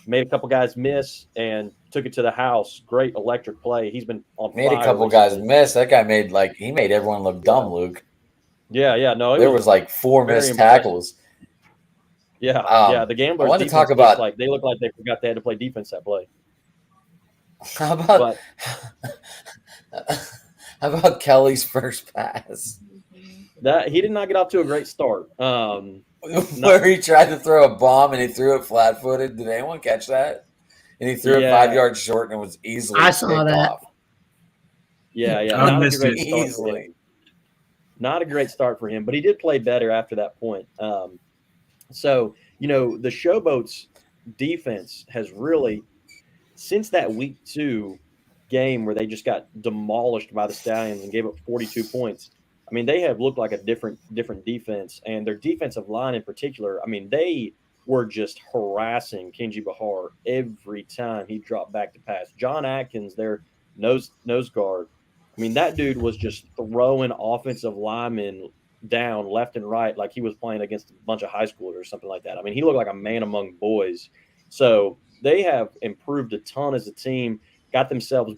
made a couple guys miss, and took it to the house. Great electric play. He's been on fire. Made a couple guys miss. That guy made everyone look dumb, Luke. Yeah. No, there was like 4 missed tackles. Yeah, the Gamblers. I want to talk about they look like they forgot they had to play defense that play. How about Kelly's first pass? That he did not get off to a great start. Where he tried to throw a bomb and he threw it flat-footed. Did anyone catch that? And he threw it 5 yards short and it was easily picked off. Yeah. Not a great start for him, but he did play better after that point. So, the Showboats defense has really, since that week 2 game where they just got demolished by the Stallions and gave up 42 points, I mean, they have looked like a different defense. And their defensive line in particular, I mean, they were just harassing Kenji Bahar every time he dropped back to pass. John Atkins, their nose guard, I mean, that dude was just throwing offensive linemen down left and right like he was playing against a bunch of high schoolers or something like that. I mean, he looked like a man among boys. So they have improved a ton as a team, got themselves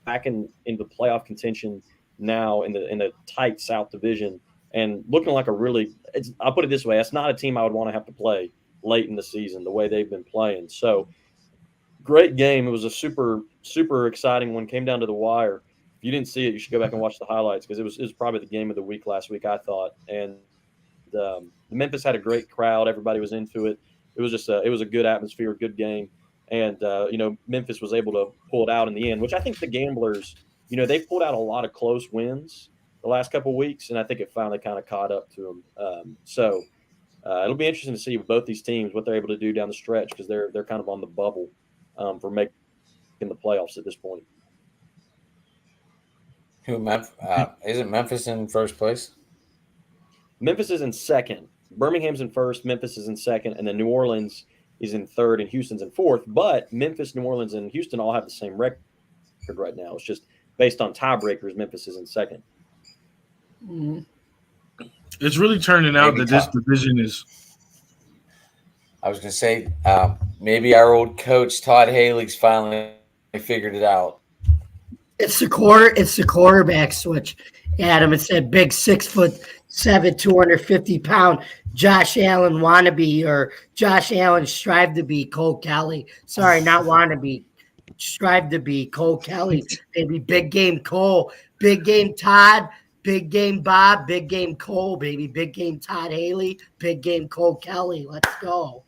back into playoff contention now in the tight South Division, and looking like I'll put it this way, it's not a team I would want to have to play late in the season the way they've been playing. So great game. It was a super, super exciting one. Came down to the wire. If you didn't see it, you should go back and watch the highlights because it was probably the game of the week last week, I thought. And Memphis had a great crowd. Everybody was into it. It was just it was a good atmosphere, good game. And, Memphis was able to pull it out in the end, which I think the Gamblers, they've pulled out a lot of close wins the last couple of weeks, and I think it finally kind of caught up to them. So it'll be interesting to see with both these teams what they're able to do down the stretch because they're kind of on the bubble for making the playoffs at this point. Isn't Memphis in first place? Memphis is in second. Birmingham's in first. Memphis is in second. And then New Orleans is in third and Houston's in fourth. But Memphis, New Orleans, and Houston all have the same record right now. It's just based on tiebreakers, Memphis is in second. It's really turning out that this division is. I was going to say, maybe our old coach, Todd Haley's finally figured it out. It's the quarterback switch, Adam. It's that big 6'7", 250-pound Josh Allen wannabe, or Josh Allen strive to be Cole Kelly. Sorry, not wannabe. Strive to be Cole Kelly. Baby, big game Cole, big game Todd, big game Bob, big game Cole, baby, big game Todd Haley, big game Cole Kelly. Let's go.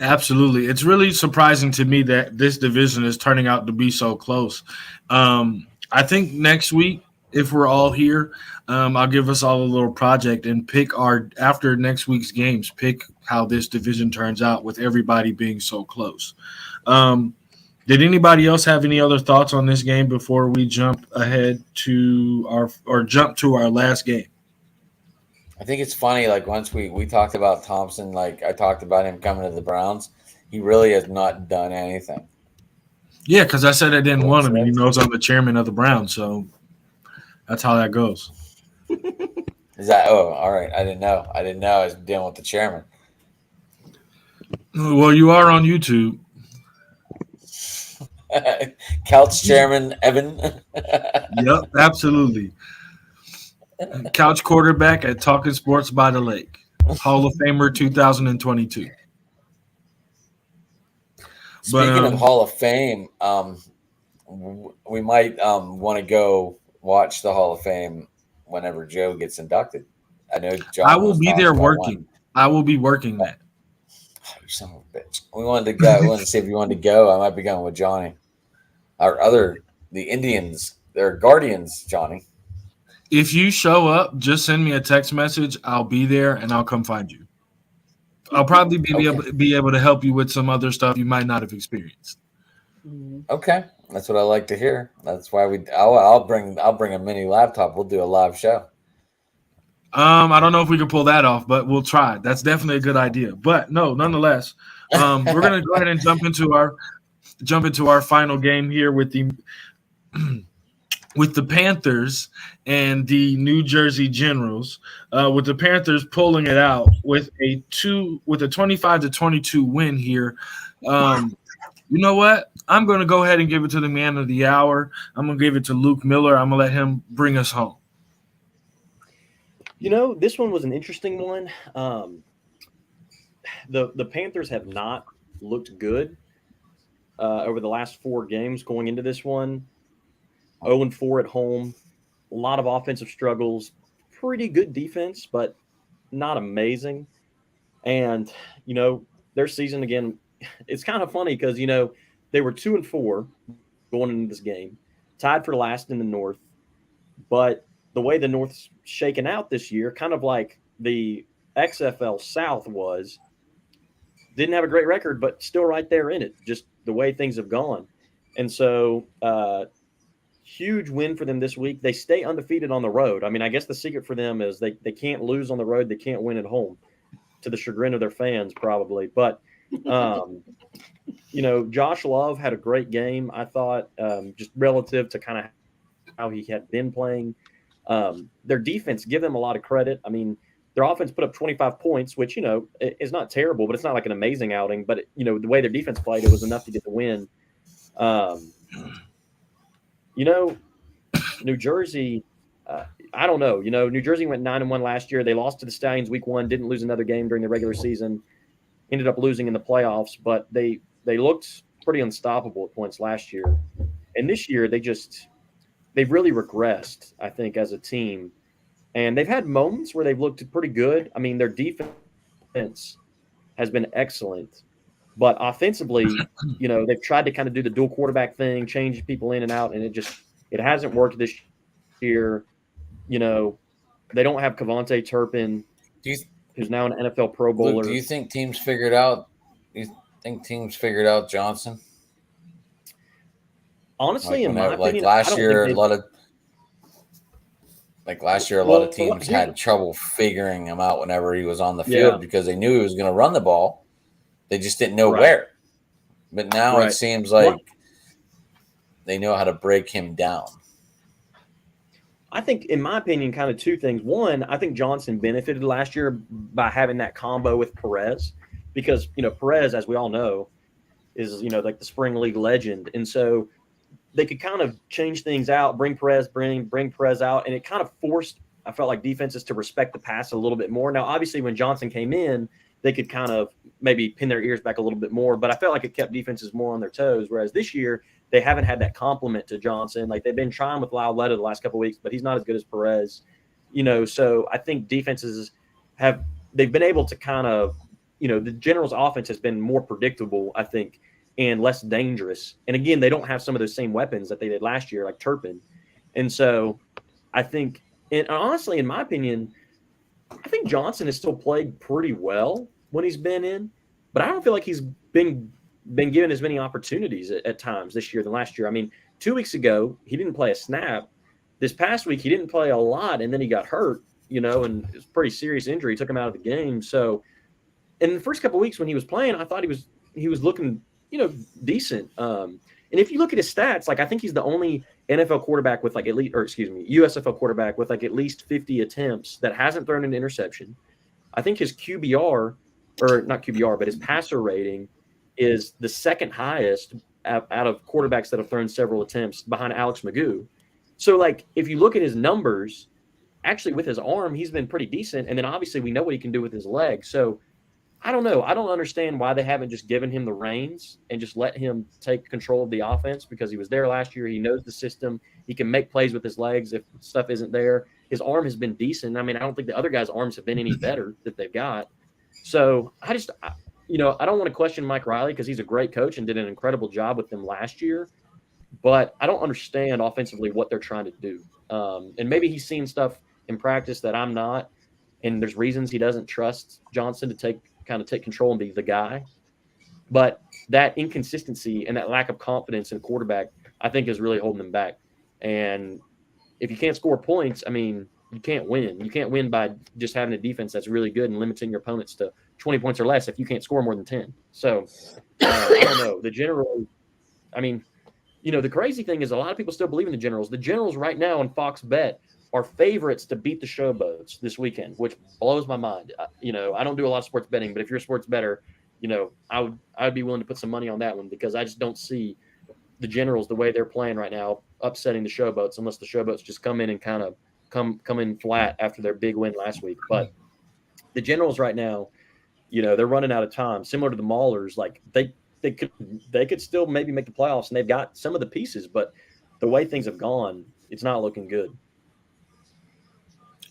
Absolutely. It's really surprising to me that this division is turning out to be so close. I think next week, if we're all here, I'll give us all a little project and pick after next week's games, pick how this division turns out with everybody being so close. Did anybody else have any other thoughts on this game before we jump ahead to our last game? I think it's funny. Like once we talked about Thompson, like I talked about him coming to the Browns. He really has not done anything. Yeah, because I said I didn't want him, and he knows I'm the chairman of the Browns, so that's how that goes. Is that? Oh, all right. I didn't know. I was dealing with the chairman. Well, you are on YouTube. Couch chairman Evan. Yep, absolutely. Couch quarterback at Talking Sports by the Lake. Hall of Famer 2022. Speaking of Hall of Fame, we might want to go watch the Hall of Fame whenever Joe gets inducted. I know John. I will be there working. I will be working that. Oh, you son of a bitch. We wanted to go. We wanted to see if you wanted to go. I might be going with Johnny. The Indians, they're Guardians, Johnny. If you show up, just send me a text message. I'll be there and I'll come find you. I'll probably be able to help you with some other stuff you might not have experienced. Okay, that's what I like to hear. That's why I'll bring a mini laptop. We'll do a live show. I don't know if we can pull that off, but we'll try. That's definitely a good idea. But no, nonetheless, we're gonna go ahead and jump into our final game here with the with the Panthers and the New Jersey Generals. With the Panthers pulling it out with a 25-22 win here. You know what? I'm going to go ahead and give it to the man of the hour. I'm going to give it to Luke Miller. I'm going to let him bring us home. You know, this one was an interesting one. The Panthers have not looked good over the last 4 games going into this one. 0-4 at home. A lot of offensive struggles. Pretty good defense, but not amazing. And, you know, their season, again, it's kind of funny because, you know, they were 2-4 going into this game, tied for last in the North. But the way the North's shaken out this year, kind of like the XFL South was, didn't have a great record, but still right there in it, just the way things have gone. And so huge win for them this week. They stay undefeated on the road. I mean, I guess the secret for them is they can't lose on the road. They can't win at home, to the chagrin of their fans probably. But, you know, Josh Love had a great game, I thought, just relative to kind of how he had been playing. Their defense, give them a lot of credit. I mean, their offense put up 25 points, which, you know, is not terrible, but it's not like an amazing outing. But, you know, the way their defense played, it was enough to get the win. You know, New Jersey, I don't know. You know, New Jersey went 9-1 last year. They lost to the Stallions week 1, didn't lose another game during the regular season, ended up losing in the playoffs, but they looked pretty unstoppable at points last year. And this year, they've really regressed, I think, as a team. And they've had moments where they've looked pretty good. I mean, their defense has been excellent. But offensively, you know, they've tried to kind of do the dual quarterback thing, change people in and out, and it hasn't worked this year. You know, they don't have Kevontae Turpin, who's now an NFL Pro Bowler. Luke, do you think teams figured out Johnson? Honestly, in my opinion, last year, a lot of teams had trouble figuring him out whenever he was on the field because they knew he was going to run the ball. They just didn't know where. But now it seems like they know how to break him down. I think, in my opinion, kind of 2 things. One, I think Johnson benefited last year by having that combo with Perez because, you know, Perez, as we all know, is, you know, like the spring league legend. And so they could kind of change things out, bring Perez out, and it kind of forced, I felt like, defenses to respect the pass a little bit more. Now, obviously, when Johnson came in, they could kind of maybe pin their ears back a little bit more, but I felt like it kept defenses more on their toes. Whereas this year, they haven't had that compliment to Johnson. Like, they've been trying with Lyle Letta the last couple of weeks, but he's not as good as Perez, you know. So I think defenses they've been able to kind of, you know, the Generals' offense has been more predictable, I think, and less dangerous. And again, they don't have some of those same weapons that they did last year, like Turpin. And so I think, and honestly, in my opinion, I think Johnson has still played pretty well when he's been in, but I don't feel like he's been been given as many opportunities at times this year than last year. I mean, 2 weeks ago, he didn't play a snap. This past week, he didn't play a lot, and then he got hurt, and it was a pretty serious injury. Took him out of the game. So in the first couple of weeks when he was playing, I thought he was looking, decent. And if you look at his stats, like I think he's the only NFL quarterback with USFL quarterback with like at least 50 attempts that hasn't thrown an interception. I think his QBR, or not QBR, but his passer rating is the second highest out of quarterbacks that have thrown several attempts behind Alex Magoo. So, like, if you look at his numbers, actually with his arm, he's been pretty decent. And then obviously we know what he can do with his leg. So I don't know. I don't understand why they haven't just given him the reins and just let him take control of the offense, because he was there last year. He knows the system. He can make plays with his legs if stuff isn't there. His arm has been decent. I mean, I don't think the other guys' arms have been any better that they've got. So I don't want to question Mike Riley, because he's a great coach and did an incredible job with them last year. But I don't understand offensively what they're trying to do. And maybe he's seen stuff in practice that I'm not. And there's reasons he doesn't trust Johnson to take control and be the guy. But that inconsistency and that lack of confidence in quarterback, I think, is really holding them back. And if you can't score points, I mean, you can't win. You can't win by just having a defense that's really good and limiting your opponents to 20 points or less if you can't score more than 10. So, I don't know. The Generals, I mean, the crazy thing is a lot of people still believe in the Generals. The Generals right now on Fox Bet are favorites to beat the Showboats this weekend, which blows my mind. I don't do a lot of sports betting, but if you're a sports bettor, I would be willing to put some money on that one, because I just don't see the Generals, the way they're playing right now, upsetting the Showboats, unless the Showboats just come in and kind of come in flat after their big win last week. But the Generals right now, they're running out of time, similar to the Maulers. Like they could still maybe make the playoffs, and they've got some of the pieces, but the way things have gone, it's not looking good.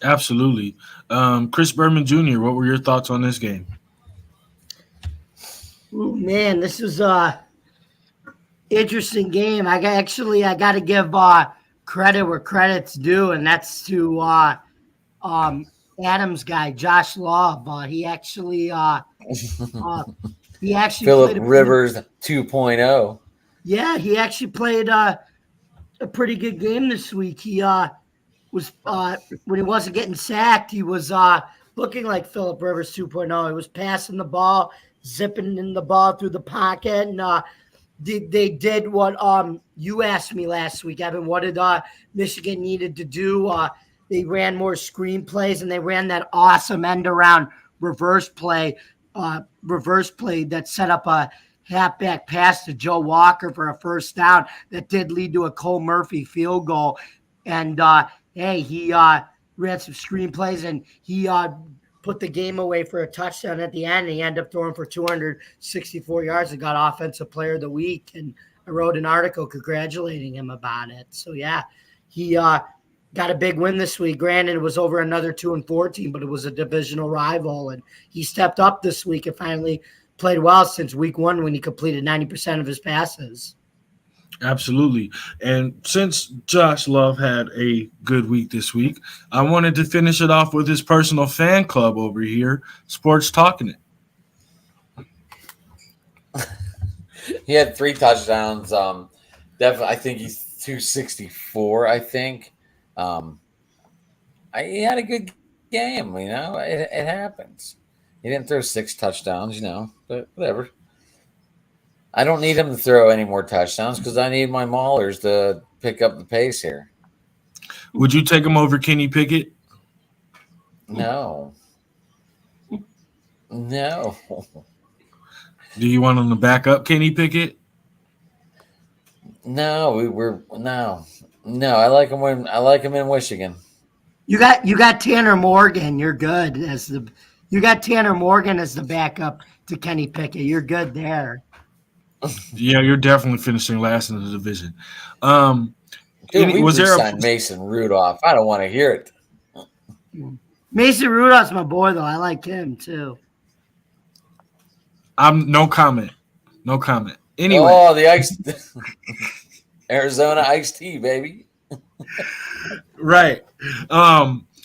Absolutely. Chris Berman Jr., what were your thoughts on this game? Oh, man, this was a interesting game. I got to give credit where credit's due, and that's to Adams guy, Josh Love. He actually Phillip Rivers 2.0. Yeah, he actually played a pretty good game this week. He was when he wasn't getting sacked, he was looking like Phillip Rivers 2.0. He was passing the ball, zipping in the ball through the pocket, and they did what you asked me last week, Evan. What did Michigan needed to do? They ran more screen plays, and they ran that awesome end around reverse play that set up a halfback pass to Joe Walker for a first down that did lead to a Cole Murphy field goal. And he ran some screen plays, and he put the game away for a touchdown at the end. He ended up throwing for 264 yards and got Offensive Player of the Week. And I wrote an article congratulating him about it. So, yeah, he got a big win this week. Granted, it was over another 2-14, but it was a divisional rival. And he stepped up this week and finally played well since week 1 when he completed 90% of his passes. Absolutely. And since Josh Love had a good week this week, I wanted to finish it off with his personal fan club over here, Sports Talking It. He had 3 touchdowns. Definitely, I think he's 264, I think. He had a good game, it happens. He didn't throw 6 touchdowns, but whatever. I don't need him to throw any more touchdowns because I need my Maulers to pick up the pace here. Would you take him over Kenny Pickett? No. No. Do you want him to back up Kenny Pickett? No, No, I like him in Michigan. You got Tanner Morgan. You're good you got Tanner Morgan as the backup to Kenny Pickett. You're good there. Yeah, you're definitely finishing last in the division. Was there Mason Rudolph? I don't want to hear it. Mason Rudolph's my boy, though. I like him too. No comment. Anyway, the Arizona iced tea, baby. Right.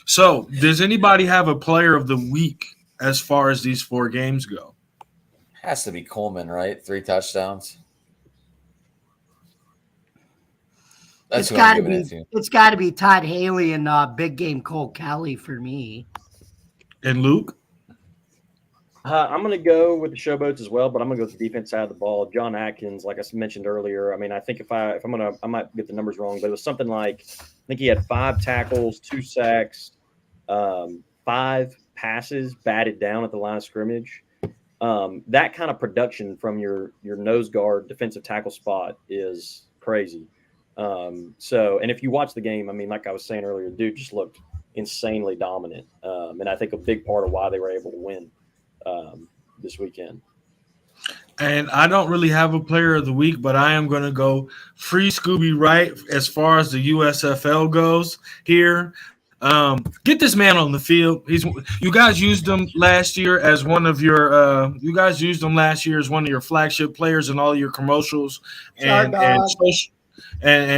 So, does anybody have a player of the week as far as these 4 games go? Has to be Coleman, right? 3 touchdowns. That's It's who I'm got to giving be. it to. It's got to be Todd Haley and big game Cole Kelly for me. And Luke? I'm going to go with the Showboats as well, but I'm going to go with the defense side of the ball. John Atkins, like I mentioned earlier. I mean, I think if I'm going to, I might get the numbers wrong, but it was something like I think he had 5 tackles, 2 sacks, 5 passes batted down at the line of scrimmage. That kind of production from your nose guard defensive tackle spot is crazy. And if you watch the game, I mean, like I was saying earlier, dude just looked insanely dominant. And I think a big part of why they were able to win this weekend. And I don't really have a player of the week, but I am going to go free Scooby Wright as far as the USFL goes here. Get this man on the field. You guys used him last year as one of your flagship players in all your commercials and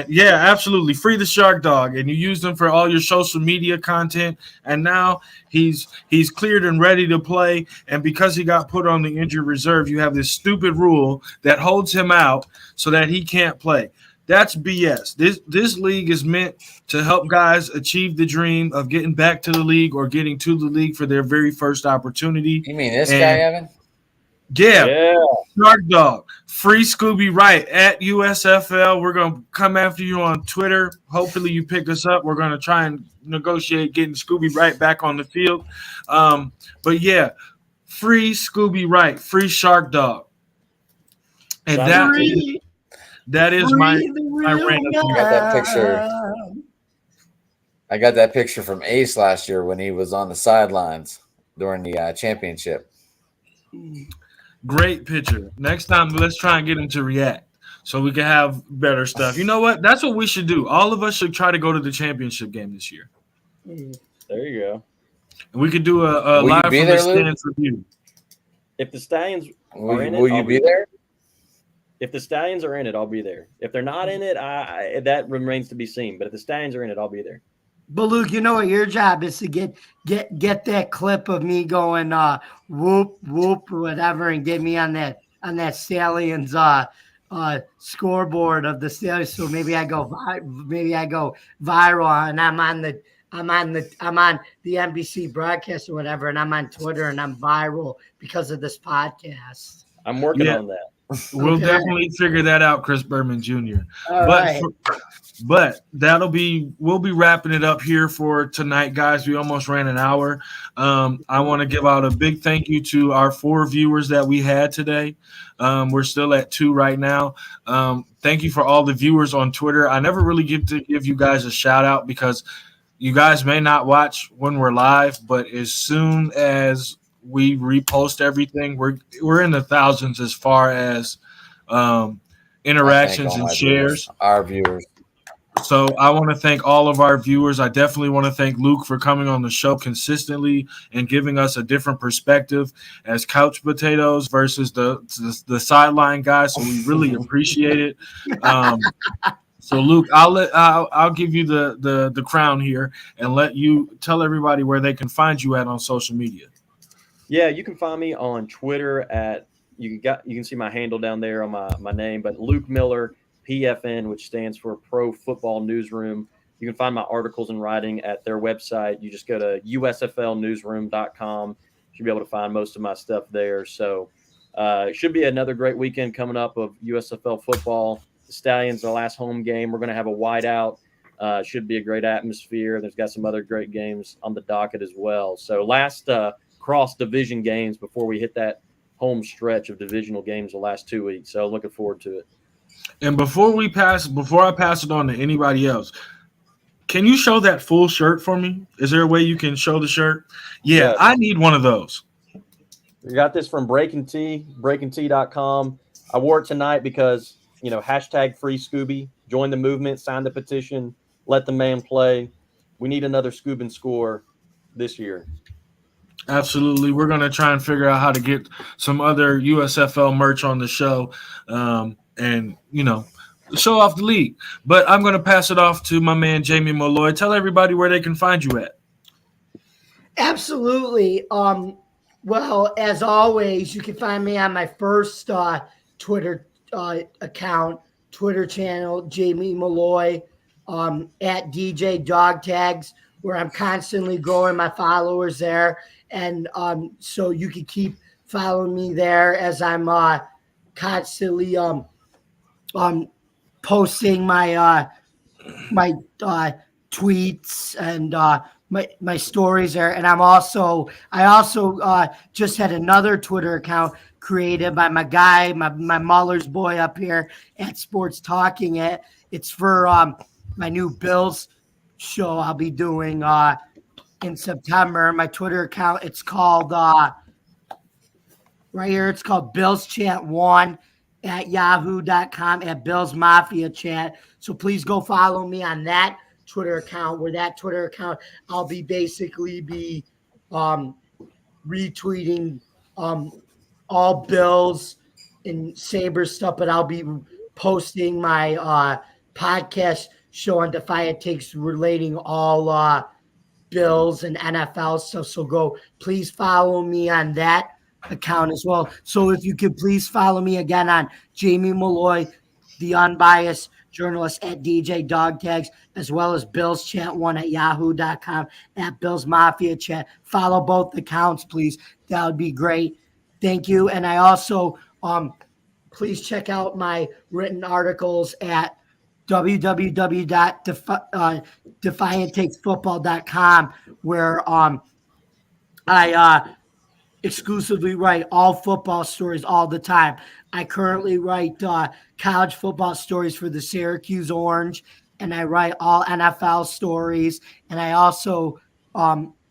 yeah, absolutely. Free the Shark Dog. And you use them for all your social media content. And now he's cleared and ready to play. And because he got put on the injured reserve, you have this stupid rule that holds him out so that he can't play. That's BS. This league is meant to help guys achieve the dream of getting back to the league or getting to the league for their very first opportunity. You mean this guy, Evan? Yeah. Shark Dog. Free Scooby Wright at USFL. We're going to come after you on Twitter. Hopefully you pick us up. We're going to try and negotiate getting Scooby Wright back on the field. But yeah, free Scooby Wright. Free Shark Dog. And that is my random. I got that picture. I got that picture from Ace last year when he was on the sidelines during the championship. Great picture. Next time, let's try and get him to react so we can have better stuff. You know what? That's what we should do. All of us should try to go to the championship game this year. There you go. And we could do a live from the stands review. If the Stallions are in it, will you be there? If the Stallions are in it, I'll be there. If they're not in it, that remains to be seen. But if the Stallions are in it, I'll be there. But Luke, you know what your job is to get that clip of me going whoop whoop or whatever, and get me on that Stallions scoreboard of the Stallions. So maybe I go viral, and I'm on the NBC broadcast or whatever, and I'm on Twitter and I'm viral because of this podcast. I'm working on that. We'll definitely figure that out, Chris Berman Jr. But we'll be wrapping it up here for tonight, guys. We almost ran an hour. I want to give out a big thank you to our 4 viewers that we had today. We're still at 2 right now. Thank you for all the viewers on Twitter. I never really get to give you guys a shout out because you guys may not watch when we're live, but as soon as we repost everything, we're in the thousands as far as interactions and shares. Our viewers. So I want to thank all of our viewers. I definitely want to thank Luke for coming on the show consistently and giving us a different perspective as couch potatoes versus the sideline guys. So we really appreciate it. So Luke, I'll give you the crown here and let you tell everybody where they can find you on social media. Yeah, you can find me on Twitter at you can see my handle down there on my name, but Luke Miller PFN, which stands for Pro Football Newsroom. You can find my articles and writing at their website. You just go to usflnewsroom.com. You should be able to find most of my stuff there. So it should be another great weekend coming up of USFL football. The Stallions, our last home game. We're going to have a whiteout. Should be a great atmosphere. There's got some other great games on the docket as well. So last cross-division games before we hit that home stretch of divisional games the last 2 weeks. So looking forward to it. And before I pass it on to anybody else, can you show that full shirt for me? Is there a way you can show the shirt? Yeah. I need one of those. We got this from Breaking Tea, breakingtea.com. I wore it tonight because, hashtag free Scooby, join the movement, sign the petition, let the man play. We need another Scoob and score this year. Absolutely. We're going to try and figure out how to get some other USFL merch on the show and show off the league. But I'm going to pass it off to my man, Jamie Molloy. Tell everybody where they can find you at. Absolutely. Well, as always, you can find me on my first Twitter account, Twitter channel, Jamie Malloy, at DJ Dog Tags, where I'm constantly growing my followers there. And so you can keep following me there as I'm constantly um, posting my tweets and my stories there. And I also just had another Twitter account created by my guy, my Muller's boy up here at Sports Talking It. It's for my new Bills show I'll be doing in September. My Twitter account, it's called right here, it's called Bills Chat 1 at yahoo.com at Bills Mafia Chat. So please go follow me on that Twitter account, where that Twitter account I'll be basically be retweeting all Bills and Sabres stuff, but I'll be posting my podcast show on Defiant Takes relating all Bills and NFL stuff. So go, please follow me on that account as well. So if you could please follow me again on Jamie Malloy, the unbiased journalist at DJ Dog Tags, as well as Bills Chat 1 at yahoo.com at Bills Mafia Chat. Follow both accounts, please. That would be great. Thank you. And I also please check out my written articles at www.defianttakesfootball.com, where I exclusively write all football stories all the time. I currently write college football stories for the Syracuse Orange, and I write all NFL stories, and I also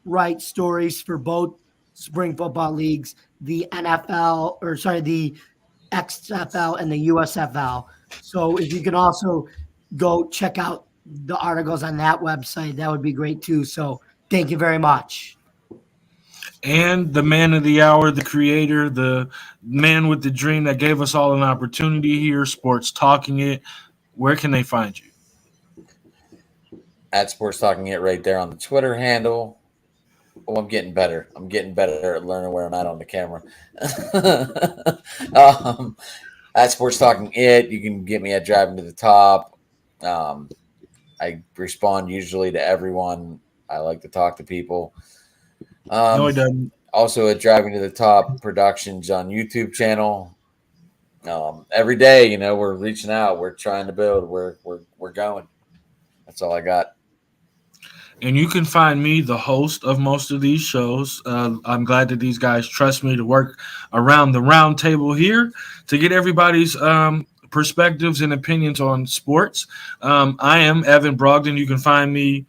write stories for both spring football leagues, the XFL and the USFL. So if you can also go check out the articles on that website, that would be great too. So thank you very much. And the man of the hour, the creator, the man with the dream that gave us all an opportunity here, Sports Talking It. Where can they find you? At Sports Talking It right there on the Twitter handle. Oh, I'm getting better. I'm getting better at learning where I'm at on the camera. At Sports Talking It, you can get me at Driving to the Top. I respond usually to everyone. I like to talk to people. No, he doesn't. Also at Driving to the Top Productions on YouTube channel. Every day, we're reaching out. We're trying to build. We're going. That's all I got. And you can find me, the host of most of these shows. I'm glad that these guys trust me to work around the round table here to get everybody's perspectives and opinions on sports. I am Evan Brogdon. You can find me.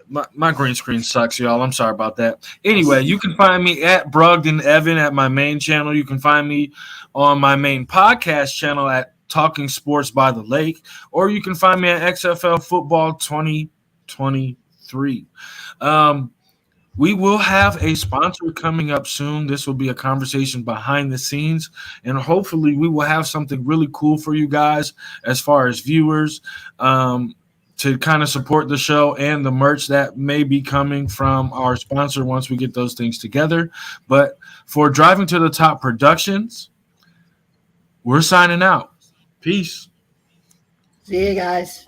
My green screen sucks, y'all. I'm sorry about that. Anyway, you can find me at Brogdon Evan at my main channel. You can find me on my main podcast channel at Talking Sports by the Lake, or you can find me at XFL Football 2023. We will have a sponsor coming up soon. This will be a conversation behind the scenes, and hopefully we will have something really cool for you guys as far as viewers to kind of support the show and the merch that may be coming from our sponsor once we get those things together. But for Driving to the Top Productions, we're signing out. Peace. See you guys.